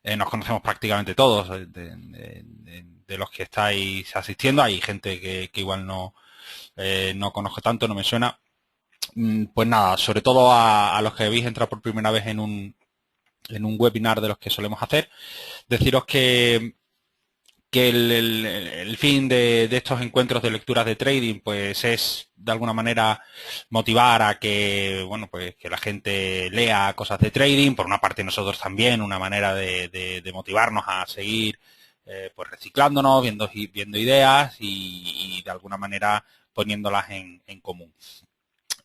Nos conocemos prácticamente todos, de los que estáis asistiendo. Hay gente que igual no conozco tanto, no me suena. Pues nada, sobre todo a los que habéis entrado por primera vez en un webinar de los que solemos hacer, deciros que el fin de estos encuentros de lecturas de trading pues es de alguna manera motivar a que bueno pues que la gente lea cosas de trading. Por una parte nosotros también una manera de motivarnos a seguir pues reciclándonos, viendo ideas y de alguna manera poniéndolas en común.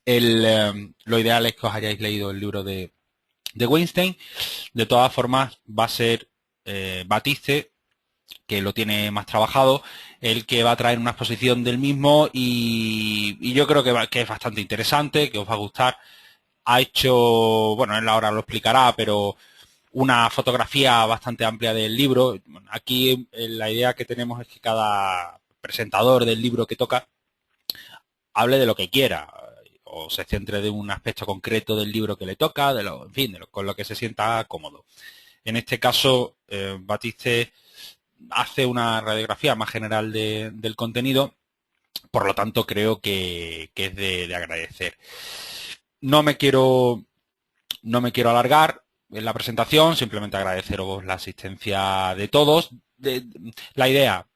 Lo ideal es que os hayáis leído el libro de Weinstein. De todas formas va a ser Batiste, que lo tiene más trabajado, el que va a traer una exposición del mismo y yo creo que es bastante interesante, que os va a gustar. Ha hecho, bueno, él ahora lo explicará, pero una fotografía bastante amplia del libro. Aquí la idea que tenemos es que cada presentador del libro que toca hable de lo que quiera o se centre de un aspecto concreto del libro que le toca, en fin, con lo que se sienta cómodo. En este caso, Batiste hace una radiografía más general del contenido, por lo tanto creo que es de agradecer. No me quiero, no me quiero alargar en la presentación, simplemente agradeceros la asistencia de todos. La idea,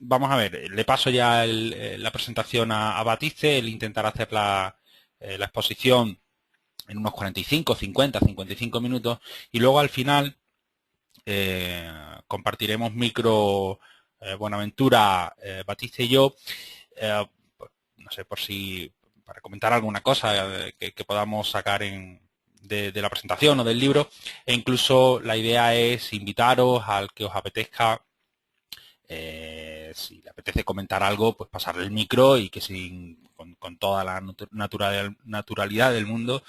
vamos a ver, le paso ya la presentación a Batiste, él intentará hacer la exposición en unos 45, 50, 55 minutos y luego al final compartiremos micro Buenaventura, Batiste y yo, eh, no sé, por si para comentar alguna cosa que podamos sacar de la presentación o del libro, e incluso la idea es invitaros al que os apetezca, si le apetece comentar algo, pues pasarle el micro y que con toda la naturalidad del mundo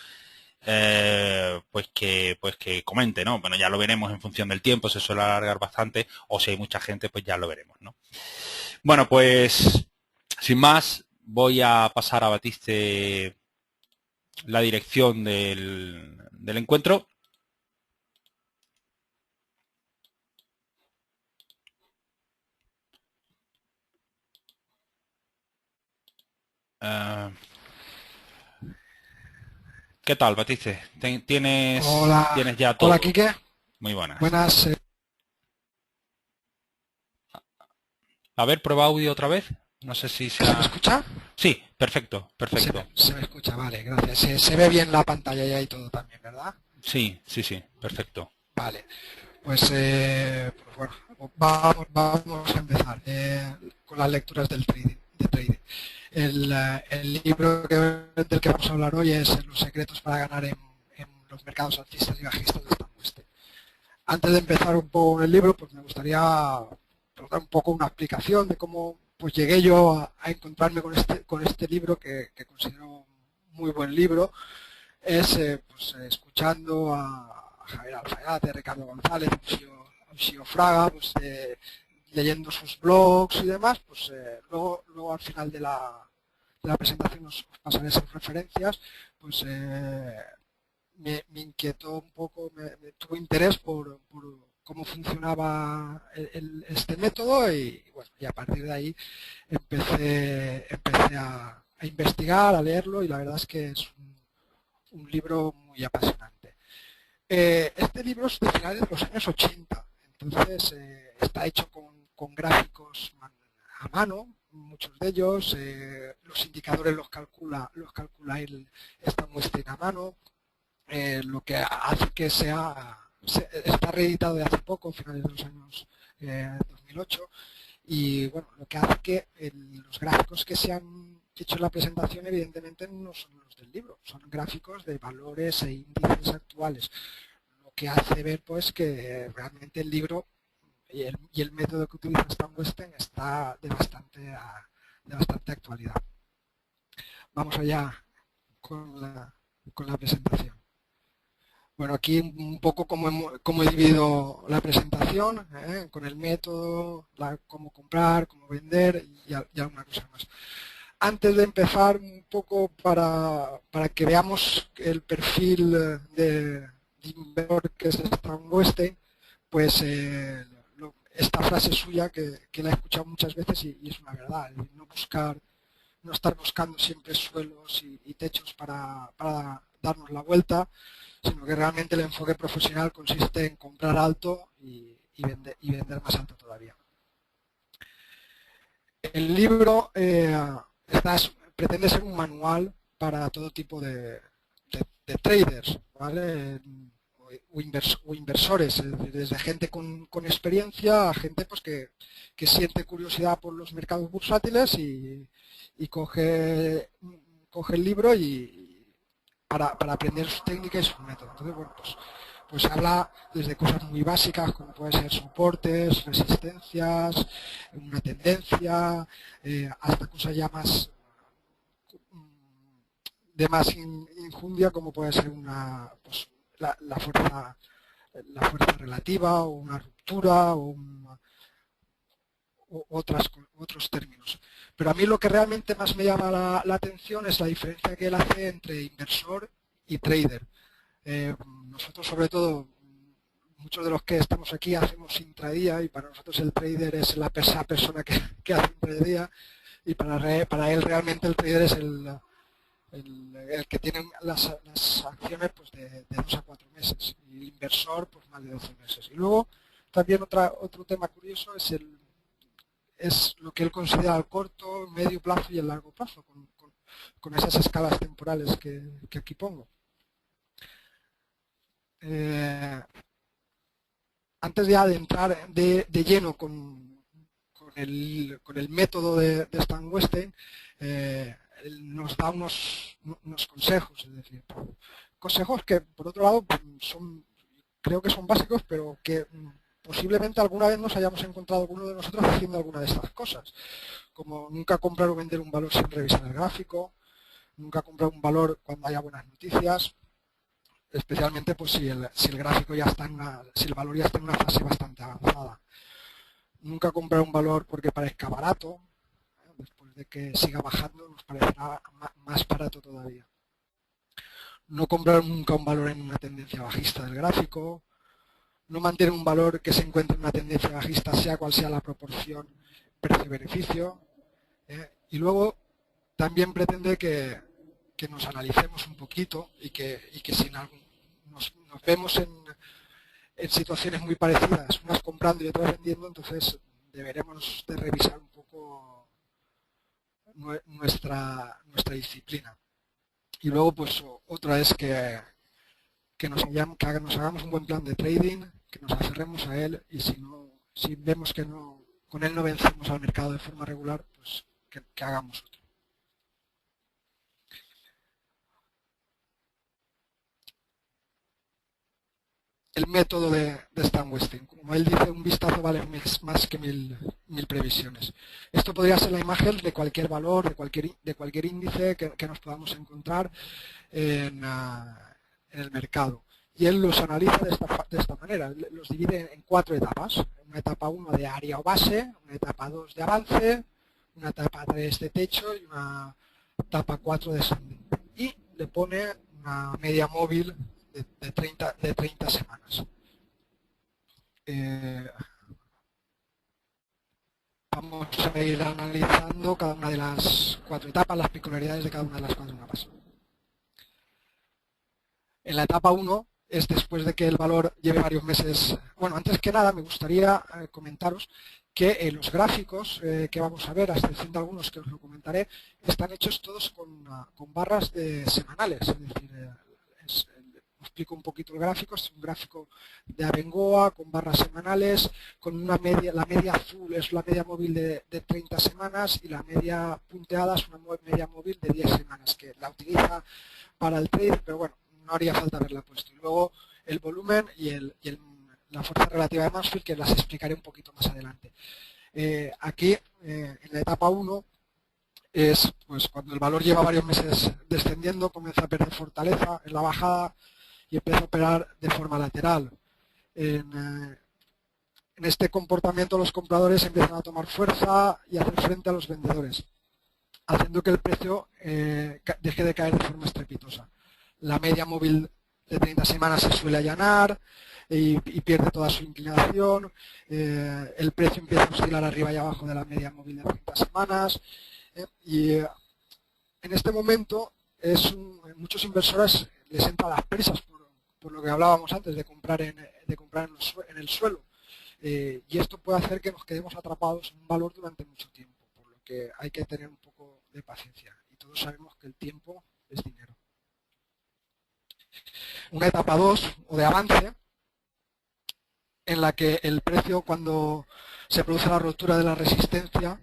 pues que comente, ¿no? Bueno, ya lo veremos en función del tiempo, se suele alargar bastante, o si hay mucha gente, pues ya lo veremos, ¿no? Bueno, pues sin más, voy a pasar a Batiste la dirección del encuentro. Eh, ¿Qué tal, Batiste? Hola, ¿Tienes ya hola todo? Quique, Muy buenas. buenas. A ver, prueba audio otra vez. No sé si ¿Se me sea... escucha? Sí, perfecto, Se me, perfecto. se me escucha, vale, gracias. Se ve bien la pantalla ya y todo también, ¿verdad? Sí, sí, sí, perfecto. Vale, pues bueno, vamos a empezar con las lecturas de trading. El libro del que vamos a hablar hoy es Los secretos para ganar en los mercados alcistas y bajistas de Stan Weste. Antes de empezar un poco con el libro, pues me gustaría dar un poco una explicación de cómo pues llegué yo a encontrarme con este libro que considero muy buen libro. Es escuchando a Javier Alfayate, Ricardo González, Uxío Fraga, pues, leyendo sus blogs y demás, pues luego al final de la presentación os pasaré sus referencias, pues me inquietó un poco, me tuvo interés por cómo funcionaba este método bueno, y a partir de ahí empecé a investigar, a leerlo y la verdad es que es un libro muy apasionante. Este libro es de finales de los años 80, entonces está hecho con gráficos a mano, muchos de ellos, los indicadores los calcula él, están muestren a mano, lo que hace que está reeditado de hace poco, finales de los años 2008, y bueno, lo que hace que los gráficos que se han hecho en la presentación evidentemente no son los del libro, son gráficos de valores e índices actuales, lo que hace ver pues que realmente el libro y el método que utiliza Stan Weston está de bastante actualidad. Vamos allá con la presentación. Bueno, aquí un poco cómo he dividido la presentación, con el método, cómo comprar, cómo vender y alguna cosa más. Antes de empezar, un poco para que veamos el perfil de inversor que es Stan Weste, pues esta frase suya que la he escuchado muchas veces y es una verdad, el no estar buscando siempre suelos y techos para darnos la vuelta, sino que realmente el enfoque profesional consiste en comprar alto y vender más alto todavía. El libro pretende ser un manual para todo tipo de traders, ¿vale? O inversores, es decir, desde gente con experiencia a gente pues, que siente curiosidad por los mercados bursátiles y coge el libro para aprender su técnica y su método. Entonces, bueno, pues habla desde cosas muy básicas como pueden ser soportes, resistencias, una tendencia, hasta cosas ya más de más injundia como puede ser pues, la fuerza relativa o una ruptura o otros términos. Pero a mí lo que realmente más me llama la atención es la diferencia que él hace entre inversor y trader. Nosotros, sobre todo, muchos de los que estamos aquí hacemos intradía y para nosotros el trader es esa persona que hace intradía y para él realmente el trader es el que tiene las acciones pues, de 2 a 4 meses y el inversor pues más de 12 meses. Y luego también otro tema curioso es lo que él considera el corto, medio plazo y el largo plazo, con esas escalas temporales que aquí pongo. Antes ya de entrar de lleno con el método de Stan Weinstein, nos da unos consejos, es decir, consejos que por otro lado creo que son básicos, pero que posiblemente alguna vez nos hayamos encontrado alguno de nosotros haciendo alguna de estas cosas, como nunca comprar o vender un valor sin revisar el gráfico, nunca comprar un valor cuando haya buenas noticias, especialmente pues si el gráfico ya está si el valor ya está en una fase bastante avanzada. Nunca comprar un valor porque parezca barato, después de que siga bajando nos parecerá más barato todavía. No comprar nunca un valor en una tendencia bajista del gráfico, no mantener un valor que se encuentre en una tendencia bajista, sea cual sea la proporción precio-beneficio. Y luego también pretende que nos analicemos un poquito y que si nos vemos en situaciones muy parecidas, unas comprando y otras vendiendo, entonces deberemos de revisar un poco nuestra disciplina. Y luego, pues otra es que nos hagamos un buen plan de trading, que nos aferremos a él y si vemos que con él no vencemos al mercado de forma regular, pues que hagamos otro. El método de Stan Weinstein. Como él dice, un vistazo vale más que mil previsiones. Esto podría ser la imagen de cualquier valor, de cualquier índice que nos podamos encontrar en el mercado. Y él los analiza de esta manera. Los divide en 4 etapas. Una etapa 1 de área o base, una etapa 2 de avance, una etapa 3 de techo y una etapa 4 de descendente. Y le pone una media móvil de 30 semanas. Vamos a ir analizando cada una de las 4 etapas, las peculiaridades de cada una de las 4 etapas. En la etapa 1 es después de que el valor lleve varios meses. Bueno, antes que nada me gustaría comentaros que los gráficos que vamos a ver, a excepción de algunos que os lo comentaré, están hechos todos con barras semanales, es decir, os explico un poquito el gráfico. Es un gráfico de Abengoa con barras semanales, con una media, la media azul es la media móvil de 30 semanas y la media punteada es una media móvil de 10 semanas, que la utiliza para el trade, pero bueno, no haría falta haberla puesto. Y luego el volumen y la fuerza relativa de Mansfield, que las explicaré un poquito más adelante. Aquí, en la etapa 1, es pues cuando el valor lleva varios meses descendiendo, comienza a perder fortaleza en la bajada y empieza a operar de forma lateral. En este comportamiento los compradores empiezan a tomar fuerza y a hacer frente a los vendedores, haciendo que el precio deje de caer de forma estrepitosa. La media móvil de 30 semanas se suele allanar y pierde toda su inclinación, el precio empieza a oscilar arriba y abajo de la media móvil de 30 semanas y en este momento muchos inversores les entran las prisas por lo que hablábamos antes de comprar en el suelo. Y esto puede hacer que nos quedemos atrapados en un valor durante mucho tiempo, por lo que hay que tener un poco de paciencia. Y todos sabemos que el tiempo es dinero. Una etapa 2 o de avance, en la que el precio, cuando se produce la ruptura de la resistencia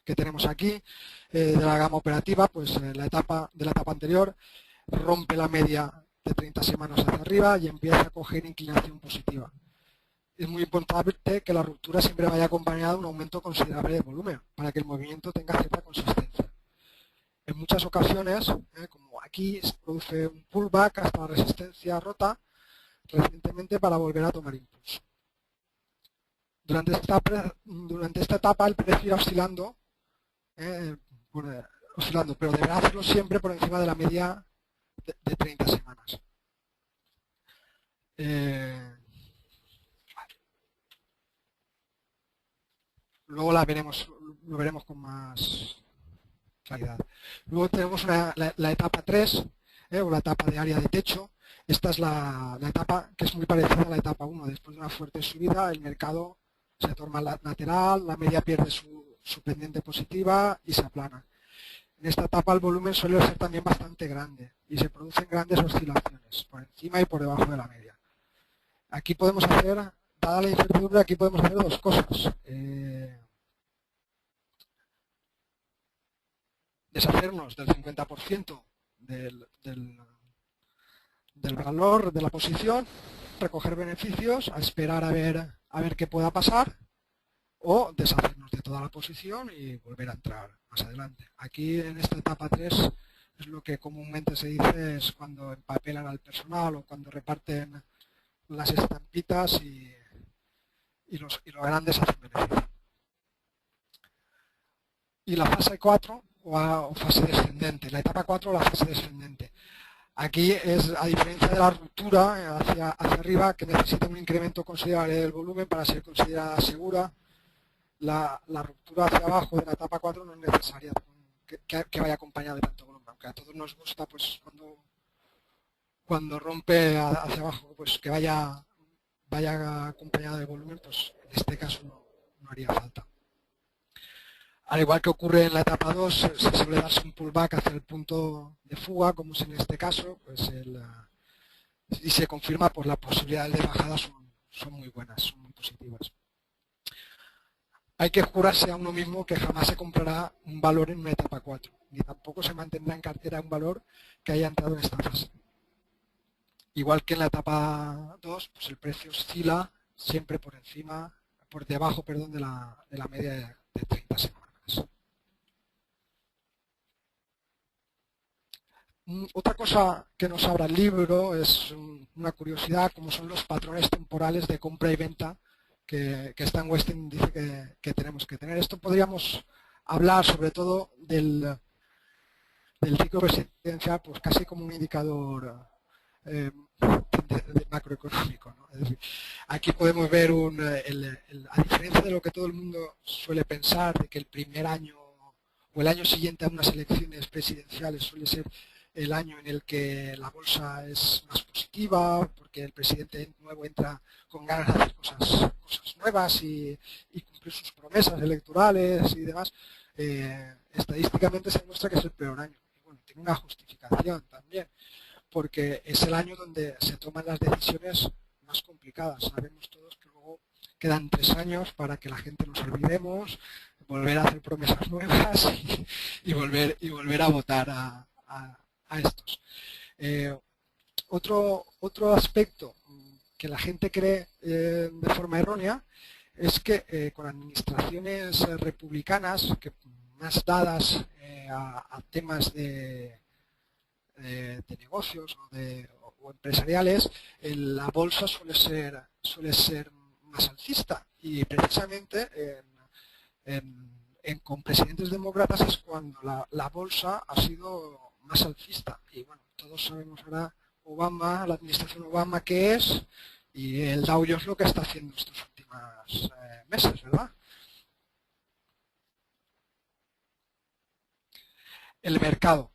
que tenemos aquí, de la gama operativa, pues la etapa anterior rompe la media de 30 semanas hacia arriba y empieza a coger inclinación positiva. Es muy importante que la ruptura siempre vaya acompañada de un aumento considerable de volumen para que el movimiento tenga cierta consistencia. En muchas ocasiones, como aquí, se produce un pullback hasta la resistencia rota recientemente para volver a tomar impulso. Durante esta etapa el precio irá oscilando, pero deberá hacerlo siempre por encima de la media de 30 semanas. Luego lo veremos con más claridad. Luego tenemos la etapa 3, o la etapa de área de techo. Esta es la etapa que es muy parecida a la etapa 1. Después de una fuerte subida, el mercado se torna lateral, la media pierde su pendiente positiva y se aplana. En esta etapa el volumen suele ser también bastante grande y se producen grandes oscilaciones por encima y por debajo de la media. Aquí podemos hacer, dada la incertidumbre, aquí podemos hacer dos cosas. Deshacernos del 50% del valor de la posición, recoger beneficios, a esperar a ver qué pueda pasar, o deshacernos de toda la posición y volver a entrar más adelante. Aquí en esta etapa 3 es lo que comúnmente se dice es cuando empapelan al personal o cuando reparten las estampitas y los grandes hacen beneficio. Y la fase 4 o fase descendente, la etapa 4 o la fase descendente. Aquí es, a diferencia de la ruptura hacia arriba, que necesita un incremento considerable del volumen para ser considerada segura, la ruptura hacia abajo de la etapa 4 no es necesaria que vaya acompañada de tanto volumen, aunque a todos nos gusta pues cuando rompe hacia abajo pues que vaya acompañada de volumen, pues en este caso no haría falta. Al igual que ocurre en la etapa 2, se suele darse un pullback hacia el punto de fuga, como es en este caso, pues y se confirma, pues las posibilidades de bajada son muy buenas, son muy positivas. Hay que jurarse a uno mismo que jamás se comprará un valor en una etapa 4, ni tampoco se mantendrá en cartera un valor que haya entrado en esta fase. Igual que en la etapa 2, pues el precio oscila siempre por debajo de la media de 30 semanas. Otra cosa que nos habla el libro es una curiosidad, como son los patrones temporales de compra y venta que Stan Westing dice que tenemos que tener. Esto podríamos hablar sobre todo del ciclo presidencial, pues casi como un indicador de macroeconómico, ¿no? Es decir, aquí podemos ver, a diferencia de lo que todo el mundo suele pensar, de que el primer año o el año siguiente a unas elecciones presidenciales suele ser el año en el que la bolsa es más positiva, porque el presidente nuevo entra con ganas de hacer cosas nuevas y cumplir sus promesas electorales y demás, estadísticamente se demuestra que es el peor año. Y bueno, tiene una justificación también, porque es el año donde se toman las decisiones más complicadas. Sabemos todos que luego quedan 3 años para que la gente nos olvidemos, volver a hacer promesas nuevas y volver a votar a estos. Otro aspecto que la gente cree de forma errónea es que con administraciones republicanas, que más dadas a temas de negocios o empresariales, la bolsa suele ser más alcista, y precisamente con presidentes demócratas es cuando la bolsa ha sido más alcista. Y bueno, todos sabemos ahora Obama, la administración Obama, qué es, y el Dow Jones lo que está haciendo estos últimos meses, ¿verdad? El mercado.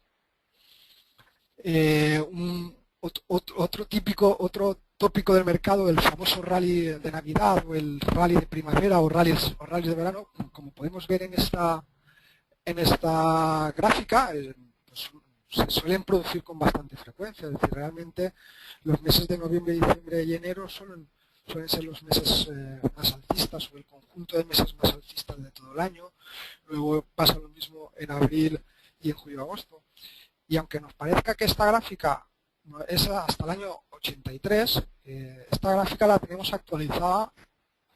Otro tópico del mercado, el famoso rally de Navidad o el rally de primavera o rallies de verano, como podemos ver en esta gráfica, pues, se suelen producir con bastante frecuencia. Es decir, realmente los meses de noviembre, diciembre y enero suelen ser los meses más alcistas o el conjunto de meses más alcistas de todo el año. Luego pasa lo mismo en abril y en julio-agosto. Y aunque nos parezca que esta gráfica es hasta el año 83, esta gráfica la tenemos actualizada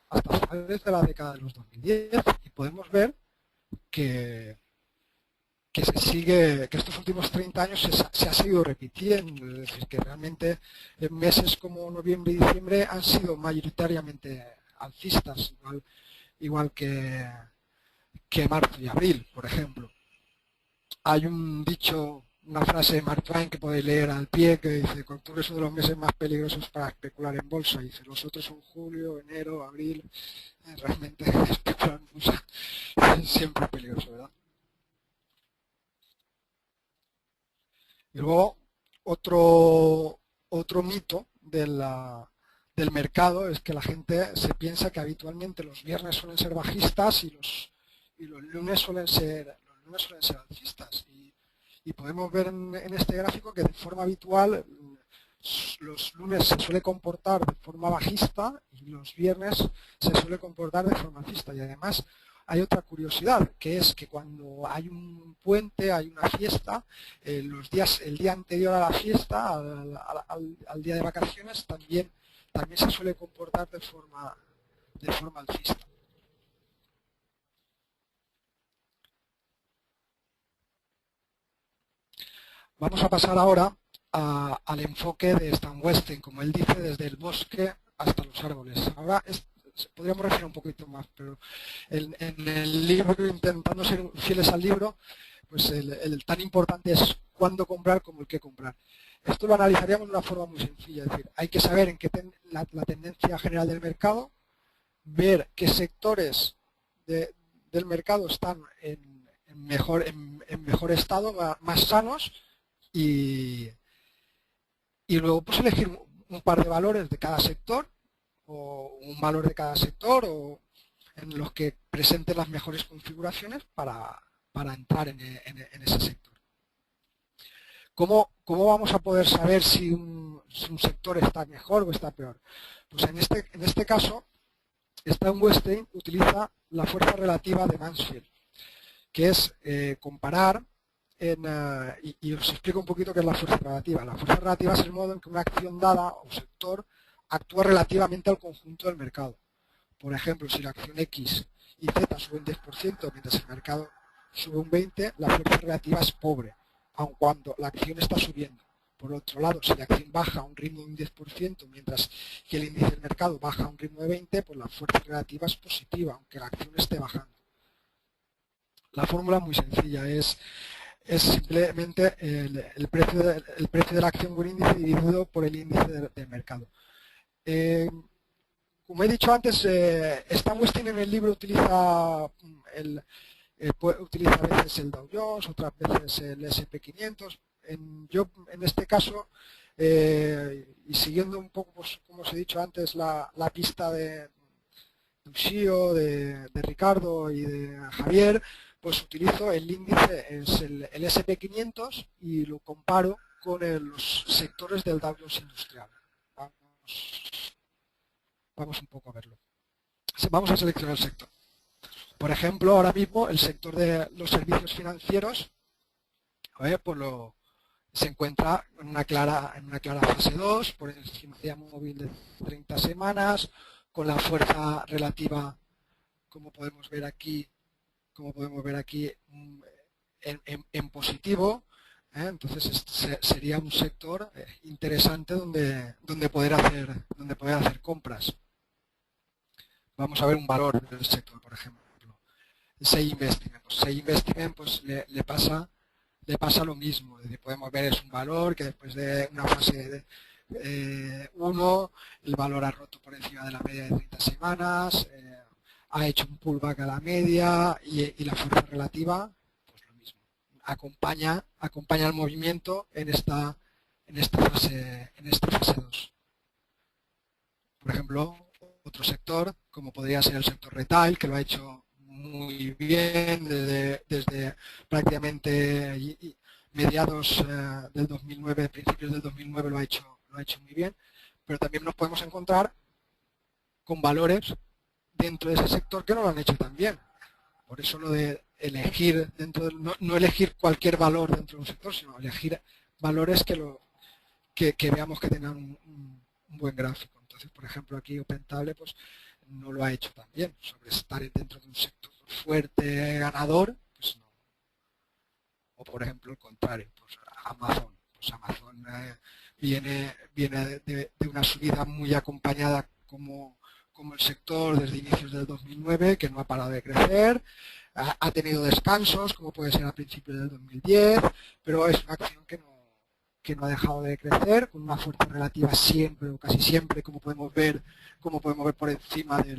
hasta finales de la década de los 2010 y podemos ver que estos últimos 30 años se ha seguido repitiendo, es decir, que realmente en meses como noviembre y diciembre han sido mayoritariamente alcistas, igual que marzo y abril, por ejemplo. Hay un dicho, una frase de Mark Twain que podéis leer al pie que dice: octubre es uno de los meses más peligrosos para especular en bolsa. Y dice, los otros son julio, enero, abril. Realmente especular en bolsa es siempre peligroso, ¿verdad? Y luego otro mito del mercado es que la gente se piensa que habitualmente los viernes suelen ser bajistas y los lunes suelen ser alcistas. Y podemos ver en este gráfico que de forma habitual los lunes se suele comportar de forma bajista y los viernes se suele comportar de forma alcista. Y además hay otra curiosidad, que es que cuando hay un puente, hay una fiesta, el día anterior a la fiesta, al día de vacaciones, también se suele comportar de forma alcista. Vamos a pasar ahora al enfoque de Stan Westing, como él dice, desde el bosque hasta los árboles. Ahora podríamos referir un poquito más, pero en el libro, intentando ser fieles al libro, pues el tan importante es cuándo comprar como el qué comprar. Esto lo analizaríamos de una forma muy sencilla, es decir, hay que saber en qué la tendencia general del mercado, ver qué sectores del mercado están en mejor estado, más sanos, y luego pues elegir un par de valores de cada sector o un valor de cada sector o en los que presenten las mejores configuraciones para entrar en ese sector. ¿Cómo vamos a poder saber si un sector está mejor o está peor? Pues en este caso, Stan Westing utiliza la fuerza relativa de Mansfield, que es comparar y os explico un poquito qué es la fuerza relativa. La fuerza relativa es el modo en que una acción dada o sector actúa relativamente al conjunto del mercado. Por ejemplo, si la acción X y Z suben 10% mientras el mercado sube un 20%, la fuerza relativa es pobre, aun cuando la acción está subiendo. Por otro lado, si la acción baja a un ritmo de un 10% mientras que el índice del mercado baja a un ritmo de 20%, pues la fuerza relativa es positiva, aunque la acción esté bajando. La fórmula es muy sencilla, es simplemente el precio de la acción con índice dividido por el índice del mercado. Como he dicho antes, Stan Westing en el libro utiliza a veces el Dow Jones, otras veces el S&P 500. Yo en este caso, y siguiendo un poco, pues, como os he dicho antes, la pista de Ushio, de Ricardo y de Javier, pues utilizo el índice, es el S&P 500 y lo comparo con los sectores del Dow Jones Industrial. Vamos un poco a verlo. Vamos a seleccionar el sector. Por ejemplo, ahora mismo el sector de los servicios financieros pues se encuentra en una clara fase 2, por encima de un móvil de 30 semanas, con la fuerza relativa, como podemos ver aquí, en positivo. Entonces sería un sector interesante donde poder hacer compras. Vamos a ver un valor del sector, por ejemplo. SEI Investiment. SEI Investiment pues, le pasa le pasa lo mismo. Es decir, podemos ver es un valor que después de una fase 1, el valor ha roto por encima de la media de 30 semanas, ha hecho un pullback a la media y la fuerza relativa, pues lo mismo. Acompaña el movimiento en esta fase 2. Por ejemplo, otro sector, como podría ser el sector retail, que lo ha hecho muy bien desde prácticamente mediados del 2009, principios del 2009 lo ha hecho muy bien, pero también nos podemos encontrar con valores dentro de ese sector que no lo han hecho tan bien. Por eso lo de elegir no elegir cualquier valor dentro de un sector, sino elegir valores que veamos que tengan un buen gráfico. Entonces, por ejemplo, aquí OpenTable pues no lo ha hecho tan bien. Sobre estar dentro de un sector fuerte, ganador, pues no. O por ejemplo, el contrario, pues Amazon. Pues Amazon viene de una subida muy acompañada como el sector desde inicios del 2009, que no ha parado de crecer, ha tenido descansos, como puede ser a principios del 2010, pero es una acción que no ha dejado de crecer, con una fuerza relativa siempre o casi siempre, como podemos ver por encima de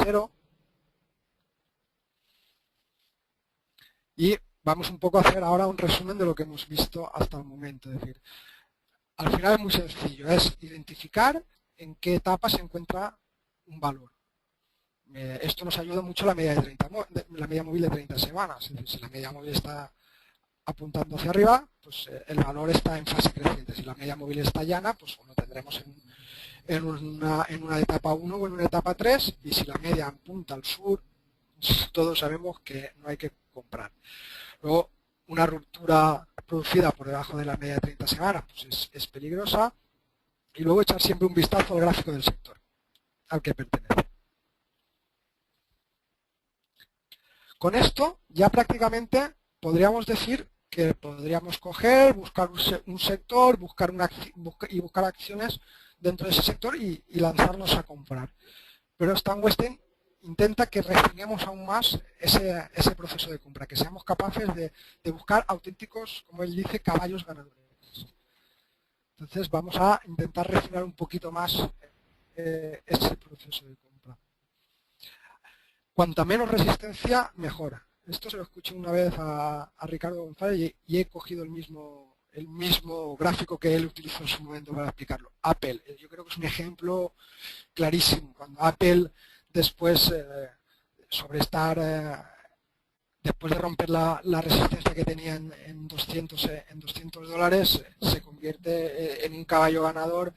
cero. Y vamos un poco a hacer ahora un resumen de lo que hemos visto hasta el momento. Es decir, al final es muy sencillo, es identificar en qué etapa se encuentra un valor. Esto nos ayuda mucho la media móvil de 30 semanas. Es decir, si la media móvil está apuntando hacia arriba, pues el valor está en fase creciente. Si la media móvil está llana, pues lo tendremos en una etapa 1 o en una etapa 3, y si la media apunta al sur, todos sabemos que no hay que comprar. Luego, una ruptura producida por debajo de la media de 30 semanas pues es peligrosa, y luego echar siempre un vistazo al gráfico del sector al que pertenece. Con esto ya prácticamente podríamos decir que podríamos coger, buscar un sector, buscar acciones dentro de ese sector y lanzarnos a comprar. Pero Stan Western intenta que refinemos aún más ese proceso de compra, que seamos capaces de buscar auténticos, como él dice, caballos ganadores. Entonces vamos a intentar refinar un poquito más ese proceso de compra. Cuanta menos resistencia, mejor. Esto se lo escuché una vez a Ricardo González y he cogido el mismo gráfico que él utilizó en su momento para explicarlo. Apple, yo creo que es un ejemplo clarísimo. Cuando Apple después después de romper la resistencia que tenía en 200 dólares, se convierte en un caballo ganador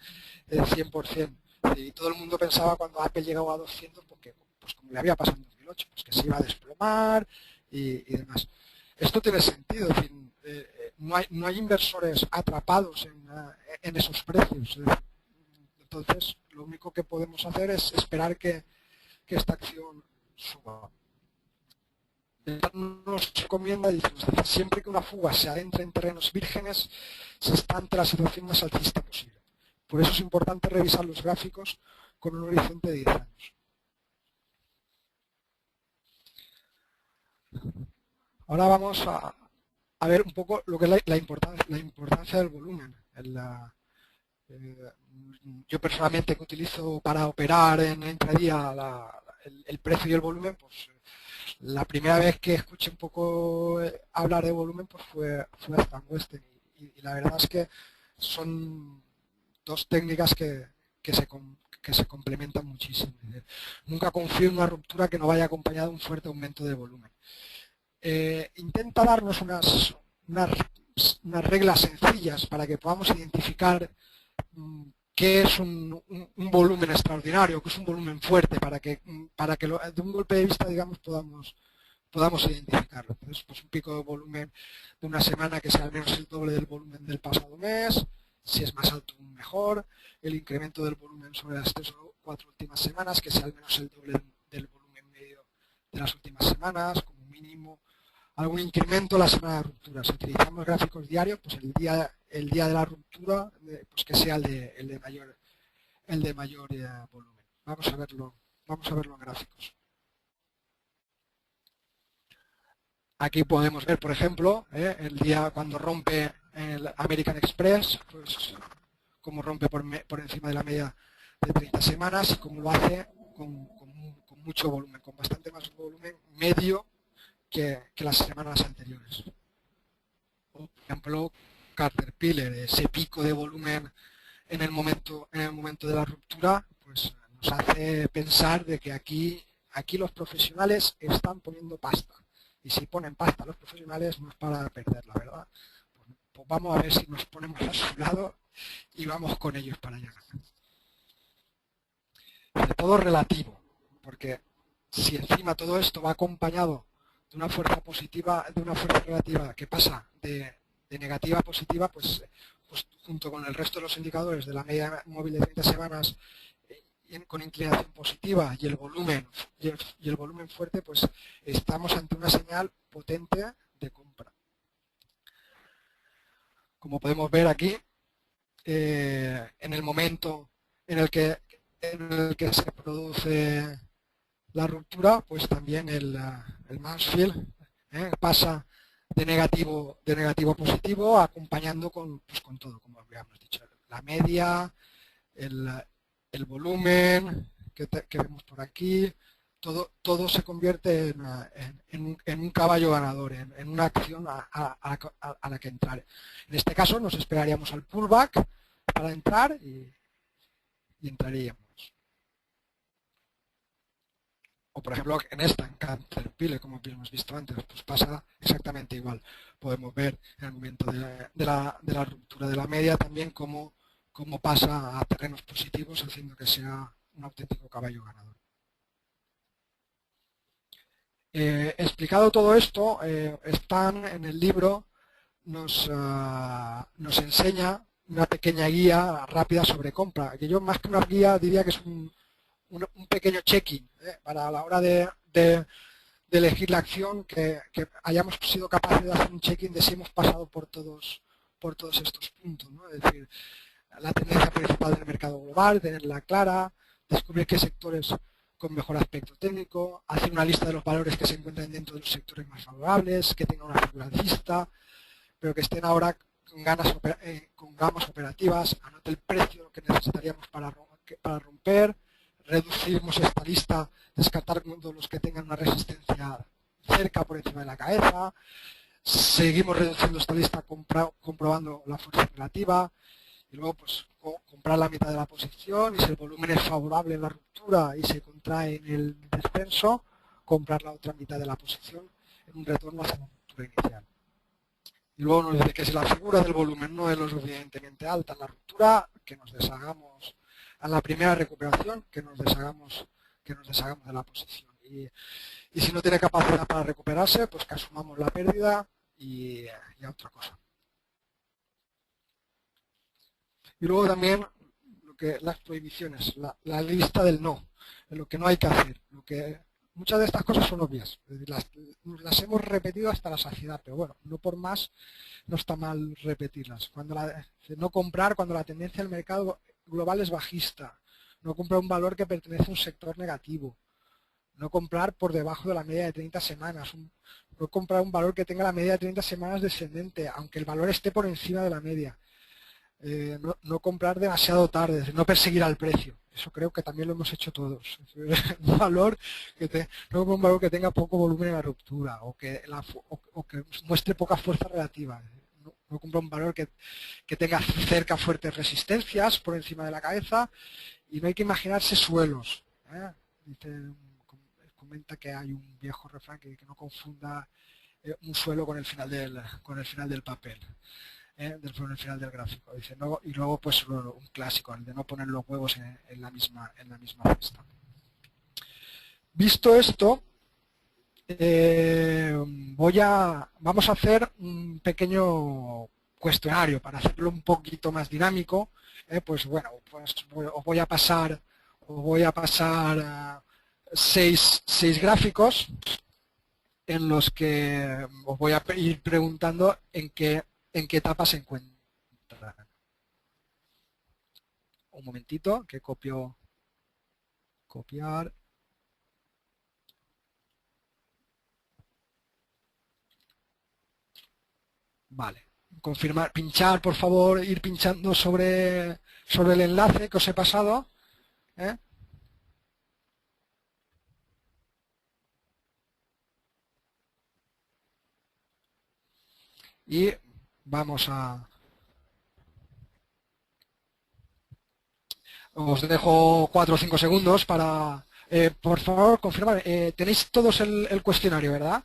100%. Y todo el mundo pensaba cuando Apple llegaba a 200, porque, pues como le había pasado en 2008, pues que se iba a desplomar y demás. Esto tiene sentido, es decir, no hay inversores atrapados en esos precios. Entonces, lo único que podemos hacer es esperar que esta acción suba. Nos recomienda, siempre que una fuga se adentre en terrenos vírgenes, se está ante la situación más alcista posible. Por eso es importante revisar los gráficos con un horizonte de 10 años. Ahora vamos a ver un poco lo que es la importancia del volumen. Yo personalmente, que utilizo para operar en intradía el precio y el volumen, pues la primera vez que escuché un poco hablar de volumen pues fue a Stan Western, y la verdad es que son dos técnicas que se complementan muchísimo. Nunca confío en una ruptura que no vaya acompañada de un fuerte aumento de volumen. Intenta darnos unas reglas sencillas para que podamos identificar qué es un volumen extraordinario, qué es un volumen fuerte, para que de un golpe de vista, digamos, podamos identificarlo. Entonces, pues un pico de volumen de una semana que sea al menos el doble del volumen del pasado mes, si es más alto mejor, el incremento del volumen sobre las 3 o 4 últimas semanas, que sea al menos el doble del volumen medio de las últimas semanas, como mínimo algún incremento la semana de ruptura. Si utilizamos gráficos diarios, pues el día de la ruptura, pues que sea el de mayor volumen. Vamos a verlo en gráficos. Aquí podemos ver, por ejemplo, el día cuando rompe el American Express, pues cómo rompe por encima de la media de 30 semanas y cómo lo hace con mucho volumen, con bastante más volumen medio que las semanas anteriores. O, por ejemplo, Caterpillar, ese pico de volumen en el momento de la ruptura, pues nos hace pensar de que aquí los profesionales están poniendo pasta. Y si ponen pasta los profesionales no es para perder, la verdad. Pues vamos a ver si nos ponemos a su lado y vamos con ellos para allá. De todo relativo, porque si encima todo esto va acompañado de una fuerza positiva, de una fuerza relativa que pasa de negativa a positiva, pues junto con el resto de los indicadores de la media móvil de 30 semanas con inclinación positiva y el volumen fuerte, pues estamos ante una señal potente de compra. Como podemos ver aquí, en el momento en el que se produce la ruptura, pues también el Mansfield pasa de negativo a positivo, acompañando pues con todo, como habíamos dicho, la media, el volumen que vemos por aquí, todo se convierte en un caballo ganador, en una acción a la que entrar. En este caso nos esperaríamos al pullback para entrar y entraríamos. O por ejemplo en esta, en Caterpillar, como hemos visto antes, pues pasa exactamente igual. Podemos ver en el momento de la ruptura de la media también cómo pasa a terrenos positivos, haciendo que sea un auténtico caballo ganador. Explicado todo esto, Stan en el libro nos enseña una pequeña guía rápida sobre compra, que yo más que una guía diría que es un pequeño check-in para la hora de elegir la acción, que hayamos sido capaces de hacer un check-in de si hemos pasado por todos estos puntos, ¿no? Es decir, la tendencia principal del mercado global, tenerla clara, descubrir qué sectores con mejor aspecto técnico, hacer una lista de los valores que se encuentran dentro de los sectores más favorables, que tengan una figura alcista, pero que estén ahora con gamas operativas, anote el precio que necesitaríamos para romper, reducimos esta lista, descartar todos los que tengan una resistencia cerca por encima de la cabeza, seguimos reduciendo esta lista comprobando la fuerza relativa y luego pues comprar la mitad de la posición, y si el volumen es favorable en la ruptura y se contrae en el descenso, comprar la otra mitad de la posición en un retorno hacia la ruptura inicial. Y luego nos dice que si la figura del volumen no es lo suficientemente alta en la ruptura, que nos deshagamos a la primera recuperación, que nos deshagamos de la posición. Y si no tiene capacidad para recuperarse, pues que asumamos la pérdida y a otra cosa. Y luego también las prohibiciones, la lista del no, de lo que no hay que hacer. Muchas de estas cosas son obvias, las hemos repetido hasta la saciedad, pero bueno, no por más no está mal repetirlas. No comprar cuando la tendencia del mercado global es bajista, no comprar un valor que pertenece a un sector negativo, no comprar por debajo de la media de 30 semanas, no comprar un valor que tenga la media de 30 semanas descendente, aunque el valor esté por encima de la media. No comprar demasiado tarde, no perseguir al precio. Eso creo que también lo hemos hecho todos. Un valor un valor que tenga poco volumen en la ruptura o que muestre poca fuerza relativa. No comprar un valor que tenga cerca fuertes resistencias por encima de la cabeza, y no hay que imaginarse suelos. Comenta que hay un viejo refrán que no confunda un suelo con el final del papel. Del final del gráfico, dice, no, y luego pues un clásico, el de no poner los huevos en la misma cesta. Visto esto, vamos a hacer un pequeño cuestionario para hacerlo un poquito más dinámico. Pues bueno, pues os voy a pasar 6 gráficos en los que os voy a ir preguntando en qué etapa se encuentra. Un momentito, que copiar. Vale. Confirmar, pinchar, por favor, ir pinchando sobre el enlace que os he pasado. ¿Eh? Y vamos a... Os dejo 4 o 5 segundos para... por favor, confirmar. Tenéis todos el cuestionario, ¿verdad?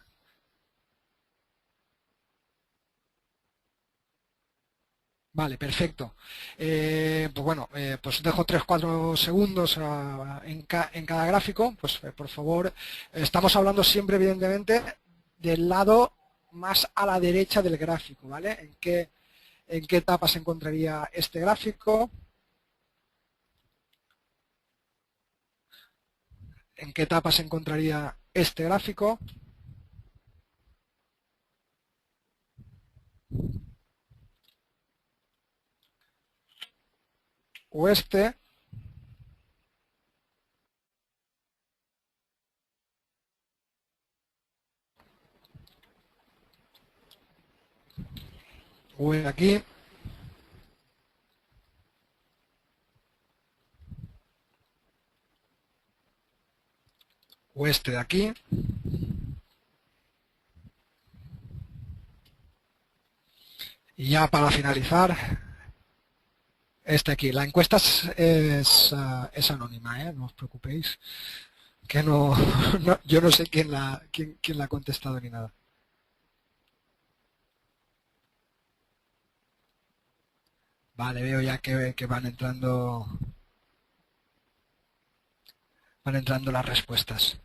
Vale, perfecto. Pues bueno, pues dejo 3 o 4 segundos en cada gráfico. Pues por favor, estamos hablando siempre, evidentemente, del lado más a la derecha del gráfico, ¿vale? ¿En qué etapa se encontraría este gráfico? ¿En qué etapa se encontraría este gráfico? O este. O aquí. O este de aquí. Y ya para finalizar, este aquí. La encuesta es anónima, ¿eh? No os preocupéis, que no, yo no sé quién la ha contestado ni nada. Vale, veo ya que van entrando las respuestas.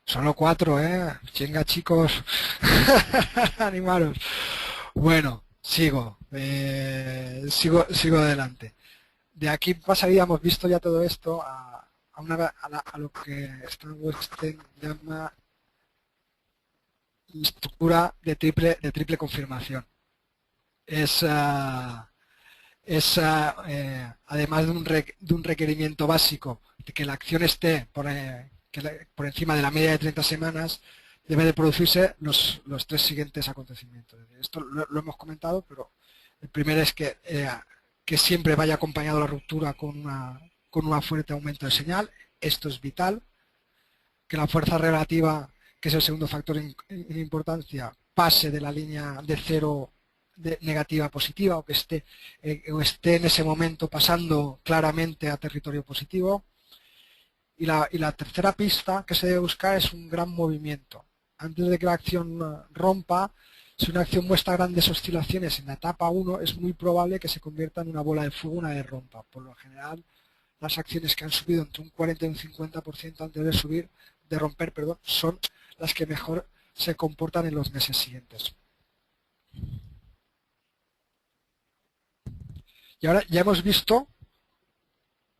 Solo 4, ¿eh? Venga, chicos, animaros. Bueno, sigo adelante. De aquí pasaríamos, visto ya todo esto, a lo que Stan Weston llama estructura de triple confirmación. Además de un requerimiento básico de que la acción esté por encima de la media de 30 semanas, debe de producirse los 3 siguientes acontecimientos. Esto lo hemos comentado, pero el primero es que siempre vaya acompañado la ruptura con una fuerte aumento de señal. Esto es vital. Que la fuerza relativa, que es el segundo factor en importancia, pase de la línea de cero negativa a positiva, o que esté en ese momento pasando claramente a territorio positivo. Y la tercera pista que se debe buscar es un gran movimiento. Antes de que la acción rompa, si una acción muestra grandes oscilaciones en la etapa 1, es muy probable que se convierta en una bola de fuego una vez rompa. Por lo general, las acciones que han subido entre un 40 y un 50% antes de romper, son las que mejor se comportan en los meses siguientes. Y ahora ya hemos visto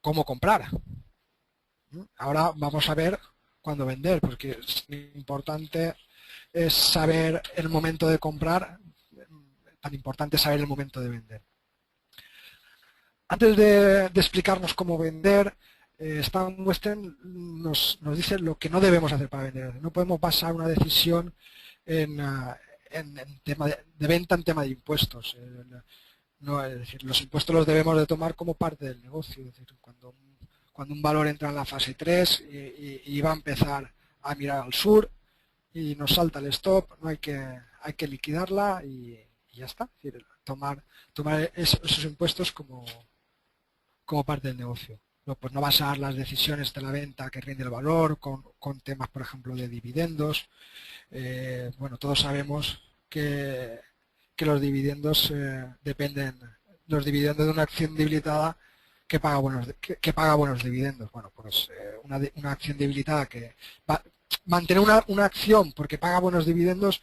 cómo comprar. Ahora vamos a ver cuándo vender, porque es importante saber el momento de comprar, tan importante saber el momento de vender. Antes de explicarnos cómo vender, Stan Weston nos dice lo que no debemos hacer para vender. No podemos basar una decisión en tema de venta en tema de impuestos. No, es decir, los impuestos los debemos de tomar como parte del negocio. Es decir, cuando un valor entra en la fase 3 y va a empezar a mirar al sur y nos salta el stop, no hay que liquidarla y ya está. Es decir, tomar esos impuestos como parte del negocio. Pues no basar las decisiones de la venta que rinde el valor con temas, por ejemplo, de dividendos. Bueno, todos sabemos que los dividendos dependen, los dividendos de una acción debilitada que paga buenos dividendos. Bueno, pues una acción debilitada que mantener una acción porque paga buenos dividendos,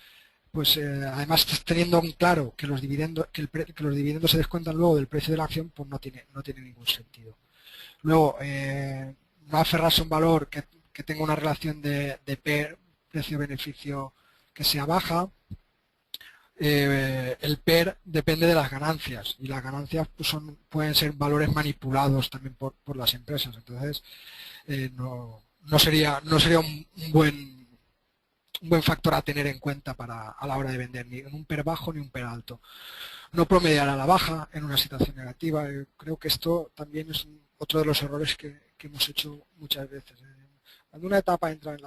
pues además teniendo claro que los dividendos se descuentan luego del precio de la acción, pues no tiene ningún sentido. Luego, no aferrarse a un valor que tenga una relación de PER, precio-beneficio, que sea baja. El PER depende de las ganancias y las ganancias pues, pueden ser valores manipulados también por las empresas. Entonces, no sería un buen factor a tener en cuenta a la hora de vender, ni un PER bajo ni un PER alto. No promediar a la baja en una situación negativa. Creo que esto también es otro de los errores que hemos hecho muchas veces. Cuando una etapa entra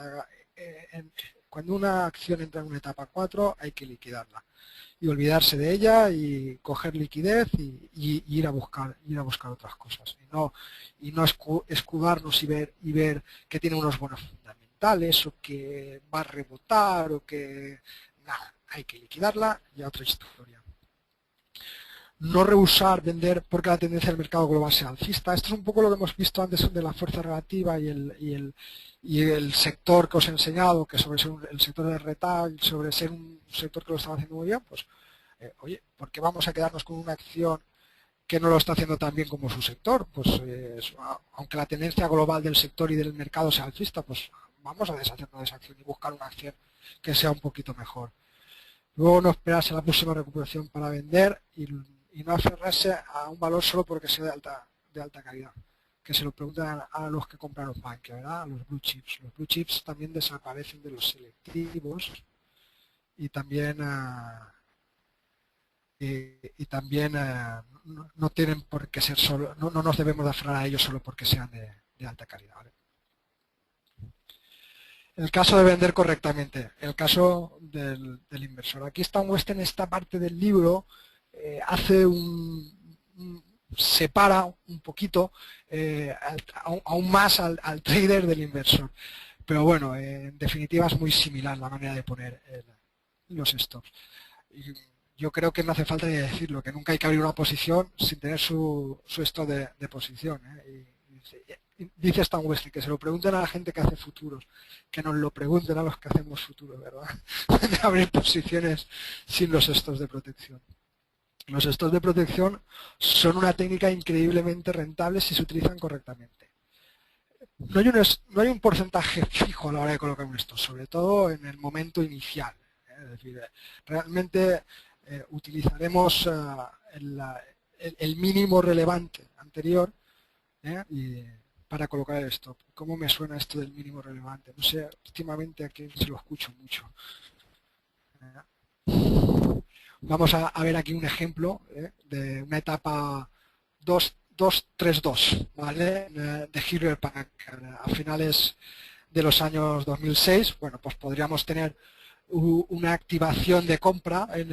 cuando una acción entra en una etapa 4, hay que liquidarla y olvidarse de ella y coger liquidez y ir a buscar otras cosas y no escudarnos y ver que tiene unos buenos fundamentales o que va a rebotar o que nada, hay que liquidarla y a otra historia. No rehusar vender porque la tendencia del mercado global sea alcista. Esto es un poco lo que hemos visto antes de la fuerza relativa y el sector que os he enseñado, que sobre ser el sector de retail, sobre ser un sector que lo está haciendo muy bien, pues, oye, ¿por qué vamos a quedarnos con una acción que no lo está haciendo tan bien como su sector? Pues, aunque la tendencia global del sector y del mercado sea alcista, pues vamos a deshacernos de esa acción y buscar una acción que sea un poquito mejor. Luego no esperarse a la próxima recuperación para vender y no aferrarse a un valor solo porque sea de alta calidad. Que se lo pregunten a los que compran los banques, ¿verdad? A los blue chips. Los blue chips también desaparecen de los selectivos y también no tienen por qué ser solo, no nos debemos de aferrar a ellos solo porque sean de alta calidad, ¿vale? El caso de vender correctamente, el caso del inversor. Aquí Stan West en esta parte del libro hace separa un poquito aún más al trader del inversor. Pero bueno, en definitiva es muy similar la manera de poner los stops. Y yo creo que no hace falta ni decirlo, que nunca hay que abrir una posición sin tener su stop de posición. Dice Stan West que se lo pregunten a la gente que hace futuros, que nos lo pregunten a los que hacemos futuros, ¿verdad? De abrir posiciones sin los stops de protección. Los stops de protección son una técnica increíblemente rentable si se utilizan correctamente. No hay un porcentaje fijo a la hora de colocar un stop, sobre todo en el momento inicial. Es decir, realmente utilizaremos el mínimo relevante anterior para colocar el stop. ¿Cómo me suena esto del mínimo relevante? No sé, últimamente aquí se lo escucho mucho. Vamos a ver aquí un ejemplo de una etapa 2-3-2, ¿vale? De Hewlett Packard a finales de los años 2006. Bueno, pues podríamos tener una activación de compra en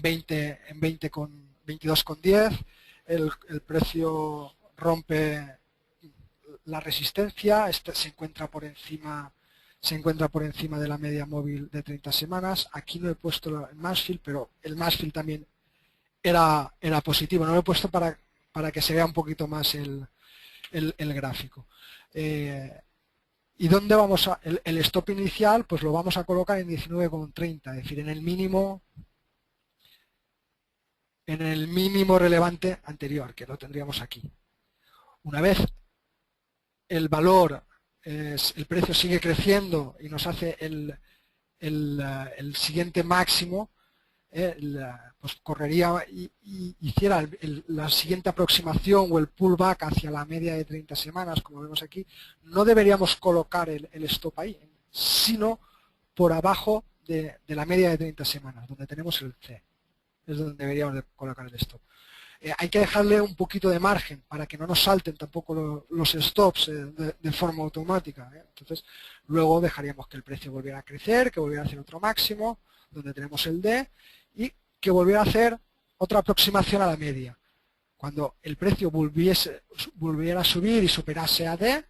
22,10. El precio rompe la resistencia, se encuentra por encima de la media móvil de 30 semanas. Aquí no he puesto el Mansfield, pero el Mansfield también era positivo. No lo he puesto para que se vea un poquito más el gráfico. ¿Y dónde vamos el stop inicial? Pues lo vamos a colocar en 19,30, es decir, en el mínimo relevante anterior, que lo tendríamos aquí. Una vez el valor, el precio sigue creciendo y nos hace el siguiente máximo, pues correría y hiciera la siguiente aproximación o el pullback hacia la media de 30 semanas, como vemos aquí. No deberíamos colocar el stop ahí, sino por abajo de la media de 30 semanas, donde tenemos el C. Es donde deberíamos de colocar el stop. Hay que dejarle un poquito de margen para que no nos salten tampoco los stops de forma automática. Entonces, luego dejaríamos que el precio volviera a crecer, que volviera a hacer otro máximo, donde tenemos el D, y que volviera a hacer otra aproximación a la media. Cuando el precio volviera a subir y superase a D,